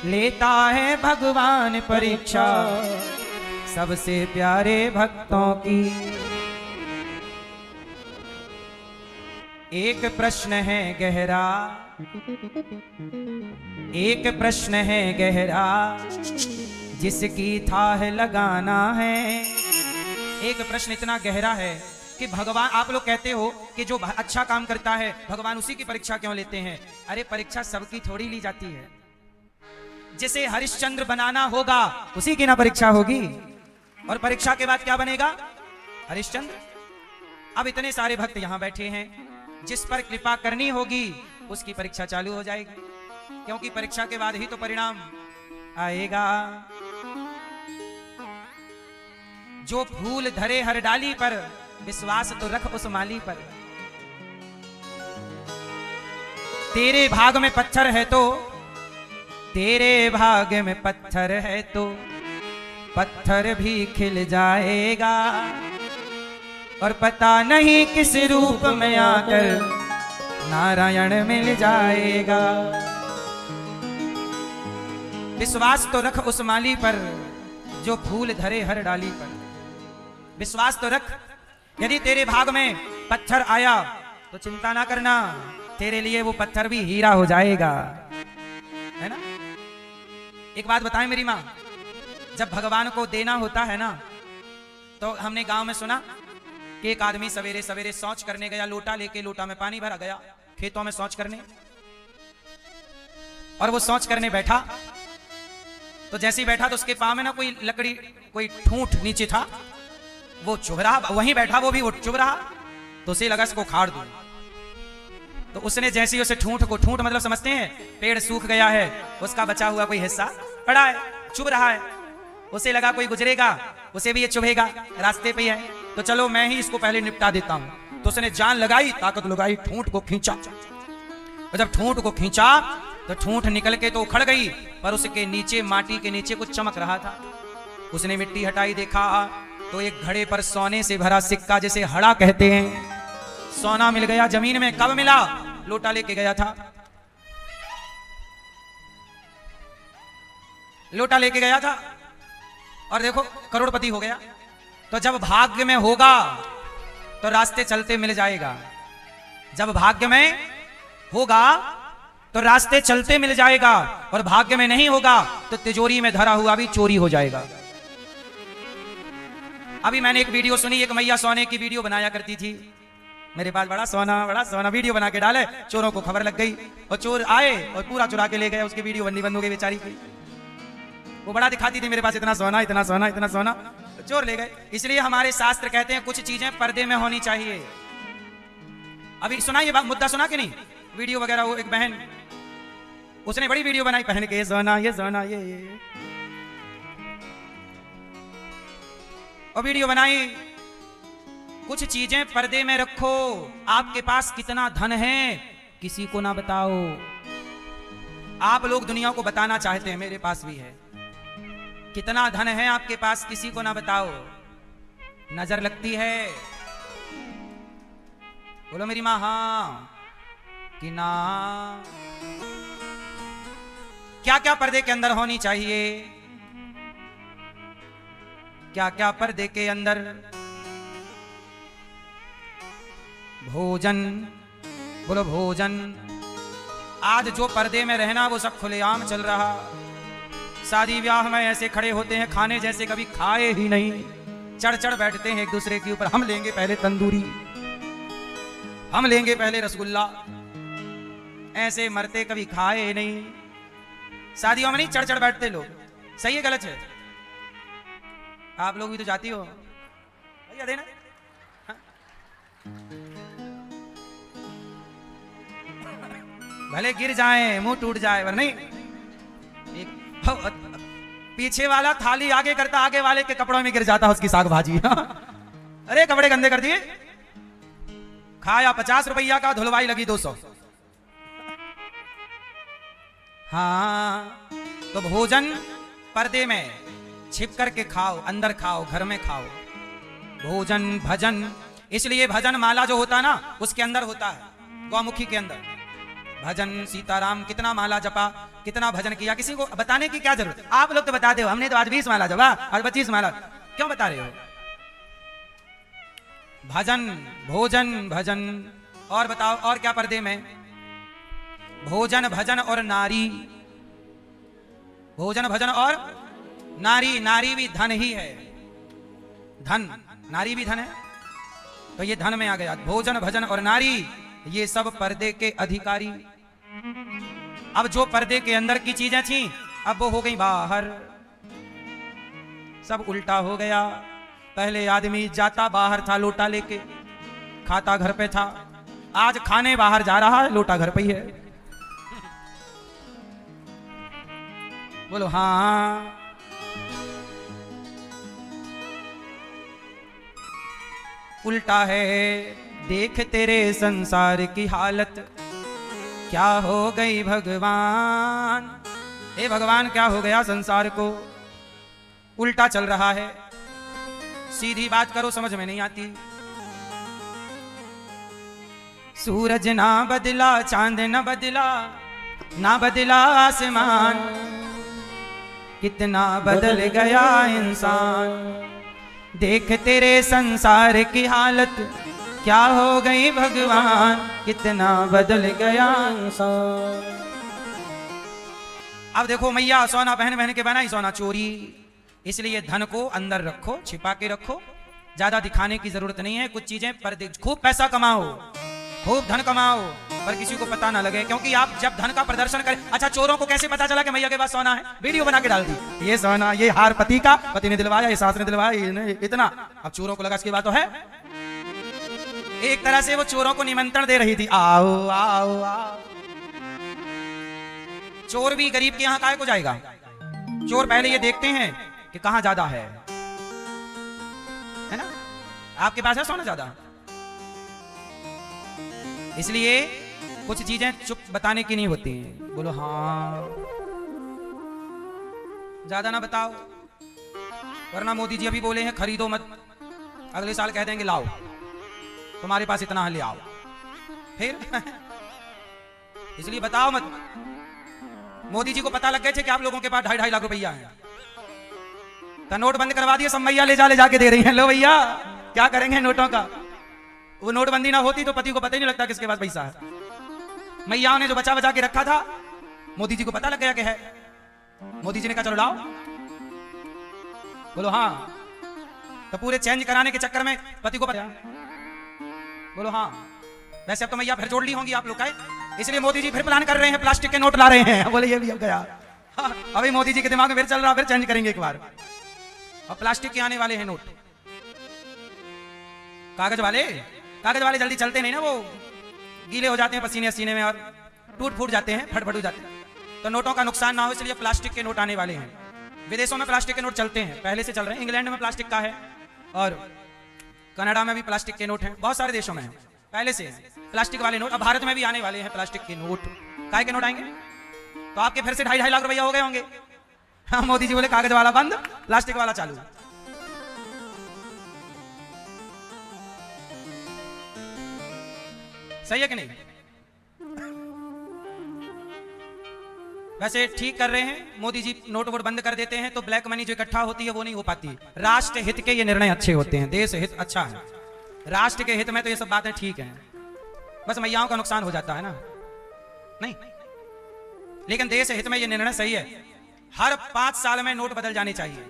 लेता है भगवान परीक्षा सबसे प्यारे भक्तों की। एक प्रश्न है गहरा, एक प्रश्न है गहरा, जिसकी थाह लगाना है। एक प्रश्न इतना गहरा है कि भगवान, आप लोग कहते हो कि जो अच्छा काम करता है भगवान उसी की परीक्षा क्यों लेते हैं? अरे परीक्षा सबकी थोड़ी ली जाती है। जिसे हरिश्चंद्र बनाना होगा उसी की ना परीक्षा होगी, और परीक्षा के बाद क्या बनेगा? हरिश्चंद्र। अब इतने सारे भक्त यहां बैठे हैं, जिस पर कृपा करनी होगी उसकी परीक्षा चालू हो जाएगी, क्योंकि परीक्षा के बाद ही तो परिणाम आएगा। जो फूल धरे हर डाली पर, विश्वास तो रख उस माली पर। तेरे भाग में पत्थर है तो, तेरे भाग में पत्थर है तो पत्थर भी खिल जाएगा, और पता नहीं किस रूप में आकर नारायण मिल जाएगा। विश्वास तो रख उस माली पर, जो फूल धरे हर डाली पर। विश्वास तो रख, यदि तेरे भाग में पत्थर आया तो चिंता ना करना, तेरे लिए वो पत्थर भी हीरा हो जाएगा, है ना? एक बात बताएं मेरी माँ, जब भगवान को देना होता है ना, तो हमने गांव में सुना कि एक आदमी सवेरे सवेरे शौच करने गया, लोटा लेके, लोटा में पानी भरा गया खेतों में शौच करने, और वो शौच करने बैठा तो जैसे ही बैठा तो उसके पांव में ना कोई लकड़ी, कोई ठूंठ नीचे था, वो चुभ रहा, वहीं बैठा वो भी वो चुभ रहा, तो उसे लगा इसको खाड़ दूं। तो उसने जैसे ही उसे ठूंठ को, ठूंठ मतलब समझते हैं, पेड़ सूख गया है, उसका बचा हुआ कोई हिस्सा पड़ा है, चुभ रहा है, उसे लगा कोई गुजरेगा उसे भी ये चुभेगा, रास्ते पे है, तो चलो मैं ही इसको पहले निपटा देता हूं। तो उसने जान लगाई, ताकत लगाई, ठूंठ को खींचा, और जब ठूंठ को खींचा तो ठूंठ निकल के तो उखड़ गई, पर उसके नीचे, माटी के नीचे कुछ चमक रहा था। उसने मिट्टी हटाई, देखा तो एक घड़े पर सोने से भरा सिक्का, जिसे हड़ा कहते हैं, सोना मिल गया जमीन में। कब मिला? लोटा लेके गया था, लोटा लेके गया था और देखो करोड़पति हो गया। तो जब भाग्य में होगा तो रास्ते चलते मिल जाएगा, जब भाग्य में होगा तो रास्ते चलते मिल जाएगा, और भाग्य में नहीं होगा तो तिजोरी में धरा हुआ भी चोरी हो जाएगा। अभी मैंने एक वीडियो सुनी, एक मैया सोने की वीडियो बनाया करती थी, मेरे पास बड़ा सोना वीडियो बना के डाले, चोरों को खबर लग गई और चोर आए और पूरा चुरा के ले गए, उसकी वीडियो बननी बंद हो गई बेचारी की। वो बड़ा दिखाती थी मेरे पास इतना सोना इतना सोना इतना सोना, तो चोर ले गए। इसलिए हमारे शास्त्र कहते हैं कुछ चीजें पर्दे में होनी चाहिए। अभी सुना ये मुद्दा सुना कि नहीं? वीडियो वगैरह, वो एक बहन, उसने बड़ी वीडियो बनाई पहन के, ये सोना ये और वीडियो बनाई। कुछ चीजें पर्दे में रखो। आपके पास कितना धन है किसी को ना बताओ। आप लोग दुनिया को बताना चाहते हैं, मेरे पास भी है। कितना धन है आपके पास किसी को ना बताओ, नजर लगती है। बोलो मेरी मां हाँ कि ना। क्या क्या पर्दे के अंदर होनी चाहिए? क्या क्या पर्दे के अंदर? भोजन, बोलो भोजन। आज जो पर्दे में रहना वो सब खुलेआम चल रहा। शादी ब्याह में ऐसे खड़े होते हैं, खाने जैसे कभी खाए ही नहीं, चढ़ चढ़ बैठते हैं एक दूसरे के ऊपर। हम लेंगे पहले तंदूरी, हम लेंगे पहले रसगुल्ला, ऐसे मरते कभी खाए नहीं। शादियों में नहीं चढ़ चढ़ बैठते लोग। सही है गलत है? आप लोग भी तो जाती हो भैया देना। हाँ? भले गिर जाए, मुंह टूट जाए, पर नहीं। एक पीछे वाला थाली आगे करता, आगे वाले के कपड़ों में गिर जाता उसकी साग भाजी। अरे कपड़े गंदे कर दिए, खाया 50 रुपया का, धुलवाई लगी 200। हाँ, तो भोजन पर्दे में छिप करके खाओ, अंदर खाओ, घर में खाओ। भोजन भजन, इसलिए भजन माला जो होता है ना उसके अंदर होता है, गौमुखी के अंदर। भजन सीताराम, कितना माला जपा, कितना भजन किया, किसी को बताने की क्या जरूरत? आप लोग तो बताते हो, हमने तो आज 20 माला जपा, आज 25 माला, क्यों बता रहे हो? भजन, भोजन भजन। और बताओ और क्या पर्दे में? भोजन भजन और नारी। भोजन भजन और नारी। नारी भी धन ही है, धन, नारी भी धन है, तो ये धन में आ गया। भोजन भजन और नारी, ये सब पर्दे के अधिकारी। अब जो पर्दे के अंदर की चीजें थी अब वो हो गई बाहर, सब उल्टा हो गया। पहले आदमी जाता बाहर था लोटा लेके, खाता घर पे था, आज खाने बाहर जा रहा है, लोटा घर पे ही है। बोलो हाँ। उल्टा है, देख तेरे संसार की हालत क्या हो गई भगवान। हे भगवान क्या हो गया संसार को? उल्टा चल रहा है। सीधी बात करो, समझ में नहीं आती। सूरज ना बदला, चांद न बदला, ना बदला आसमान, कितना बदल गया इंसान। देख तेरे संसार की हालत क्या हो गई भगवान, कितना बदल गया इंसान। अब देखो मैया सोना पहन पहन के बनाई, सोना चोरी। इसलिए धन को अंदर रखो, छिपा के रखो, ज्यादा दिखाने की जरूरत नहीं है। कुछ चीजें पर खूब पैसा कमाओ, खूब धन कमाओ, पर किसी को पता ना लगे, क्योंकि आप जब धन का प्रदर्शन करें। अच्छा, चोरों को कैसे पता चला कि मैया के पास सोना है? वीडियो बना के डाल दी, ये सोना, ये हार पति का, पति ने दिलवाया, ये सास ने दिलवाया, इतना। अब चोरों को लगा इसकी बात तो है। एक तरह से वो चोरों को निमंत्रण दे रही थी, आओ आओ आओ। चोर भी गरीब के यहाँ काहे को जाएगा? चोर पहले ये देखते हैं कि कहां ज्यादा है ना? आपके पास है सोना ज्यादा? इसलिए कुछ चीजें चुप बताने की नहीं होती। बोलो हाँ, ज्यादा ना बताओ, वरना मोदी जी अभी बोले हैं खरीदो मत। अगले साल कह देंगे लाओ तुम्हारे पास इतना है ले आओ फिर इसलिए बताओ मत। मोदी जी को पता लग गए थे कि आप लोगों के पास 2.5 लाख रुपया है, तो नोट बंद करवा दिए, सब मैया ले जाके दे रही हैं। लो भैया क्या करेंगे नोटों का। वो नोटबंदी ना होती तो पति को पता ही नहीं लगता किसके पास पैसा है। मैयाओं ने जो बचा बचा के रखा था मोदी जी को पता लग गया कि है। मोदी जी ने कहा चलो लाओ, बोलो हाँ। तो पूरे चेंज कराने के चक्कर में पति को पता, बोलो हाँ। वैसे अब तो मैया फिर जोड़ ली होंगी आप लोग का, इसलिए मोदी जी फिर प्लान कर रहे हैं, प्लास्टिक के नोट ला रहे हैं। बोले ये भी अब गया। हाँ, अभी मोदी जी के दिमाग में फिर चल रहा, फिर चेंज करेंगे एक बार। और प्लास्टिक के आने वाले हैं नोट, कागज वाले जल्दी चलते नहीं ना, वो गीले हो जाते हैं पसीने सीने में और टूट फूट जाते हैं, फट हो जाते हैं। तो नोटों का नुकसान ना हो इसलिए प्लास्टिक के नोट आने वाले हैं। विदेशों में प्लास्टिक के नोट चलते हैं, पहले से चल रहे हैं। इंग्लैंड में प्लास्टिक का है और कनाडा में भी प्लास्टिक के नोट हैं, बहुत सारे देशों में है पहले से प्लास्टिक वाले नोट। अब भारत में भी आने वाले हैं प्लास्टिक के नोट। काय के नोट आएंगे तो आपके फिर से 2.5 लाख रुपया हो गए होंगे। हाँ, मोदी जी बोले कागज वाला बंद, प्लास्टिक वाला चालू। सही है कि नहीं? वैसे ठीक कर रहे हैं मोदी जी, नोट वोट बंद कर देते हैं तो ब्लैक मनी जो इकट्ठा होती है वो नहीं हो पाती। राष्ट्र हित के ये निर्णय अच्छे होते हैं, देश हित अच्छा है, राष्ट्र के हित में तो ये सब बातें ठीक हैं। बस मैयाओं का नुकसान हो जाता है ना, नहीं। लेकिन देश हित में ये निर्णय सही है। हर 5 साल में नोट बदल जाने चाहिए।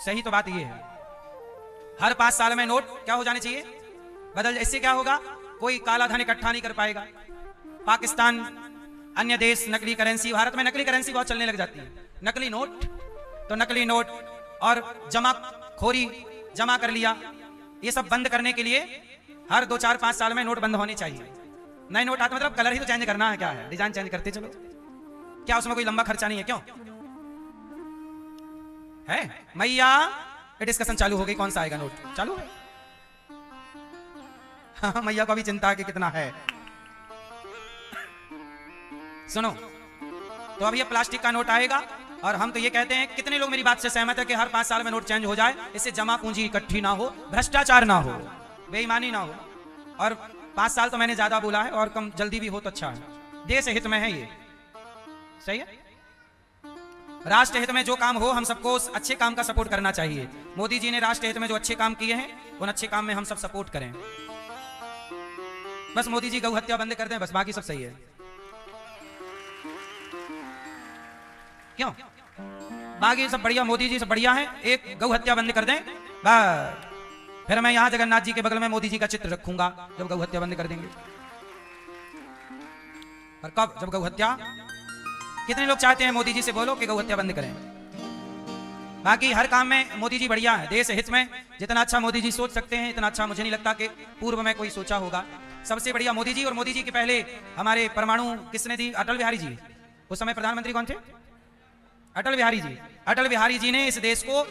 सही तो बात ये है, हर 5 साल में नोट क्या हो जाने चाहिए, बदल। इससे क्या होगा, कोई काला धन इकट्ठा नहीं कर पाएगा। पाकिस्तान, अन्य देश नकली करेंसी, भारत में नकली करेंसी बहुत चलने लग जाती है। नकली नोट, तो नकली नोट और जमाखोरी जमा कर लिया, ये सब बंद करने के लिए हर 2, 4, 5 साल में नोट बंद होने चाहिए। नए नोट आते मतलब कलर ही तो चेंज करना है, क्या है, डिजाइन चेंज करते चलो, क्या उसमें कोई लंबा खर्चा नहीं है, क्यों है। मैया ये डिस्कशन चालू हो गई, कौन सा आएगा नोट, चालू है। हाँ, मैया को भी चिंता है कि कितना है। सुनो, तो अब ये प्लास्टिक का नोट आएगा और हम तो ये कहते हैं, कितने लोग मेरी बात से सहमत है कि हर 5 साल में नोट चेंज हो जाए, इससे जमा पूंजी इकट्ठी ना हो, भ्रष्टाचार ना हो, बेईमानी ना हो। और 5 साल तो मैंने ज्यादा बोला है, और कम जल्दी भी हो तो अच्छा है, देश हित में है ये। सही है, राष्ट्र हित में जो काम हो हम सबको उस अच्छे काम का सपोर्ट करना चाहिए। मोदी जी ने राष्ट्र हित में जो अच्छे काम किए हैं उन अच्छे काम में हम सब सपोर्ट करें। बस मोदी जी गौ हत्या बंद कर दें, बस बाकी सब सही है। क्यों, बाकी सब बढ़िया, मोदी जी सब बढ़िया है, एक गौ हत्या बंद कर दें बस। फिर मैं यहां जगन्नाथ जी के बगल में मोदी जी का चित्र रखूंगा जब गौ हत्या बंद कर देंगे। और कब, जब गौ हत्या, कितने लोग चाहते हैं मोदी जी से बोलो कि गौ हत्या बंद करें। बाकी हर काम में मोदी जी बढ़िया है, देश हित में जितना अच्छा मोदी जी सोच सकते हैं इतना अच्छा मुझे नहीं लगता कि पूर्व में कोई सोचा होगा। सबसे बढ़िया मोदी जी। और मोदी जी के पहले हमारे परमाणु किसने दी, अटल बिहारी जी। उस समय प्रधानमंत्री कौन थे, अटल बिहारी जी। अटल बिहारी जी ने इस देश को,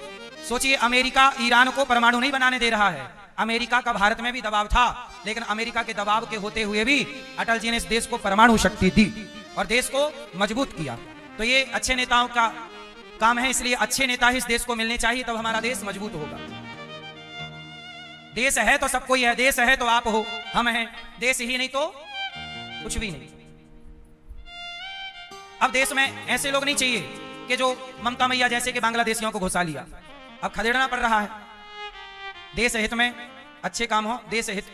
सोचिए अमेरिका ईरान को परमाणु नहीं बनाने दे रहा है, अमेरिका का भारत में भी दबाव था, लेकिन अमेरिका के दबाव के होते हुए भी अटल जी ने इस देश को परमाणु शक्ति दी और देश को मजबूत किया। तो ये अच्छे नेताओं का काम है, इसलिए अच्छे नेता ही इस देश को मिलने चाहिए, तब हमारा देश मजबूत होगा। देश है तो सब कोई है, देश है तो आप हो, हम हैं, देश ही नहीं तो कुछ भी नहीं। अब देश में ऐसे लोग नहीं चाहिए कि जो ममता मैया जैसे कि बांग्लादेशियों को घुसा लिया, अब खदेड़ना पड़ रहा है। देश हित में अच्छे काम हो, देश हित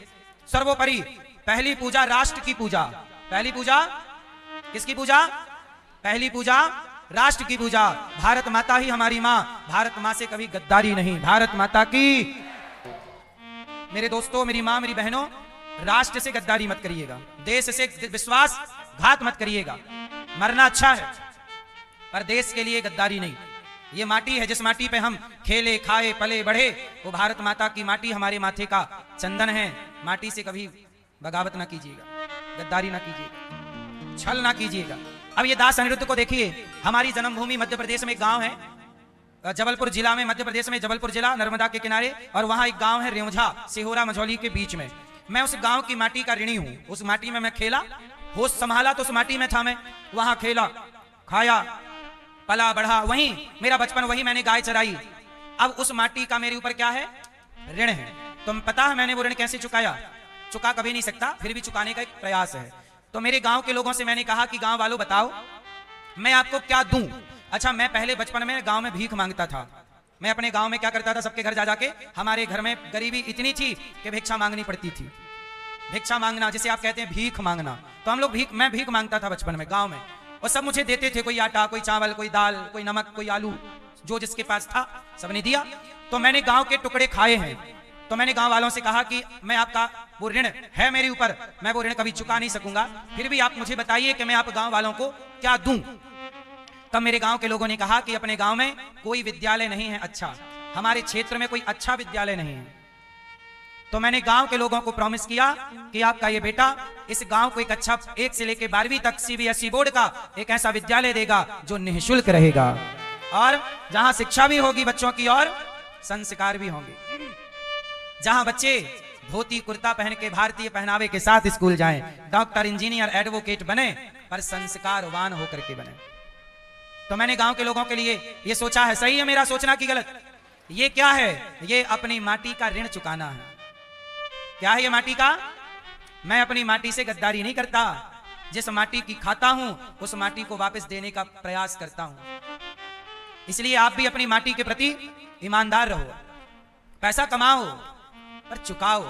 सर्वोपरि। पहली पूजा राष्ट्र की पूजा, पहली पूजा किसकी पूजा, पहली पूजा राष्ट्र की पूजा। भारत माता ही हमारी मां, भारत मां से कभी गद्दारी नहीं, भारत माता की। मेरे दोस्तों, मेरी मां, मेरी बहनों, राष्ट्र से गद्दारी मत करिएगा, देश से विश्वासघात मत करिएगा। मरना अच्छा है पर देश के लिए गद्दारी नहीं। ये माटी है जिस माटी पे हम खेले खाए पले बढ़े, वो भारत माता की माटी हमारे माथे का चंदन है। माटी से कभी बगावत ना कीजिएगा, गद्दारी ना कीजिएगा, छल ना कीजिएगा। अब ये दास अनिरुद्ध को देखिए, हमारी जन्मभूमि मध्य प्रदेश में एक गांव है, जबलपुर जिला में, मध्य प्रदेश में जबलपुर जिला, नर्मदा के किनारे, और वहां एक गांव है रेवझा, सिहोरा मझौली के बीच में। मैं उस गांव की माटी का ऋणी हूं। उस माटी में मैं खेला, होश संभाला तो उस माटी में था मैं, वहां खेला खाया पला बढ़ा, वहीं मेरा बचपन, वहीं मैंने गाय चराई। अब उस माटी का मेरे ऊपर क्या है, ऋण है। तुम पता है मैंने वो ऋण कैसे चुकाया? चुका कभी नहीं सकता, फिर भी चुकाने का एक प्रयास है। तो मेरे गांव के लोगों से मैंने कहा कि गांव वालों बताओ मैं आपको क्या दूं। अच्छा, मैं पहले बचपन में गांव में भीख मांगता था। मैं अपने गांव में क्या करता था, सबके घर जा जाके, हमारे घर में गरीबी इतनी थी कि भिक्षा मांगनी पड़ती थी। भिक्षा मांगना जिसे आप कहते हैं भीख मांगना, तो हम लोग मैं भीख मांगता था बचपन में गांव में, और सब मुझे देते थे। कोई आटा, कोई चावल, कोई दाल, कोई नमक, कोई आलू, जो जिसके पास था सबने दिया। तो मैंने गांव के टुकड़े खाए हैं। तो मैंने गांव वालों से कहा कि मैं आपका वो ऋण है मेरे ऊपर, मैं वो ऋण कभी चुका नहीं सकूंगा, फिर भी आप मुझे बताइए कि मैं आप गांव वालों को क्या दूं। तब मेरे गांव के लोगों ने कहा कि अपने गांव में कोई विद्यालय नहीं है अच्छा, हमारे क्षेत्र में कोई अच्छा विद्यालय नहीं है। तो मैंने गांव के लोगों को प्रॉमिस किया कि आपका ये बेटा इस गांव को एक अच्छा 1 से लेकर 12वीं तक सीबीएसई बोर्ड का एक ऐसा विद्यालय देगा जो निःशुल्क रहेगा, और जहां शिक्षा भी होगी बच्चों की और संस्कार भी होंगे, जहां बच्चे धोती कुर्ता पहन के भारतीय पहनावे के साथ स्कूल जाएं, डॉक्टर, इंजीनियर, एडवोकेट बने, पर संस्कारवान होकर के बने। तो मैंने गांव के लोगों के लिए ये सोचा है। सही है मेरा सोचना कि गलत? ये क्या है? ये अपनी माटी का ऋण चुकाना है। क्या है ये माटी का? मैं अपनी माटी से गद्दारी नहीं करता, जिस माटी की खाता हूं उस माटी को वापस देने का प्रयास करता हूं। इसलिए आप भी अपनी माटी के प्रति ईमानदार रहो, पैसा कमाओ पर चुकाओ।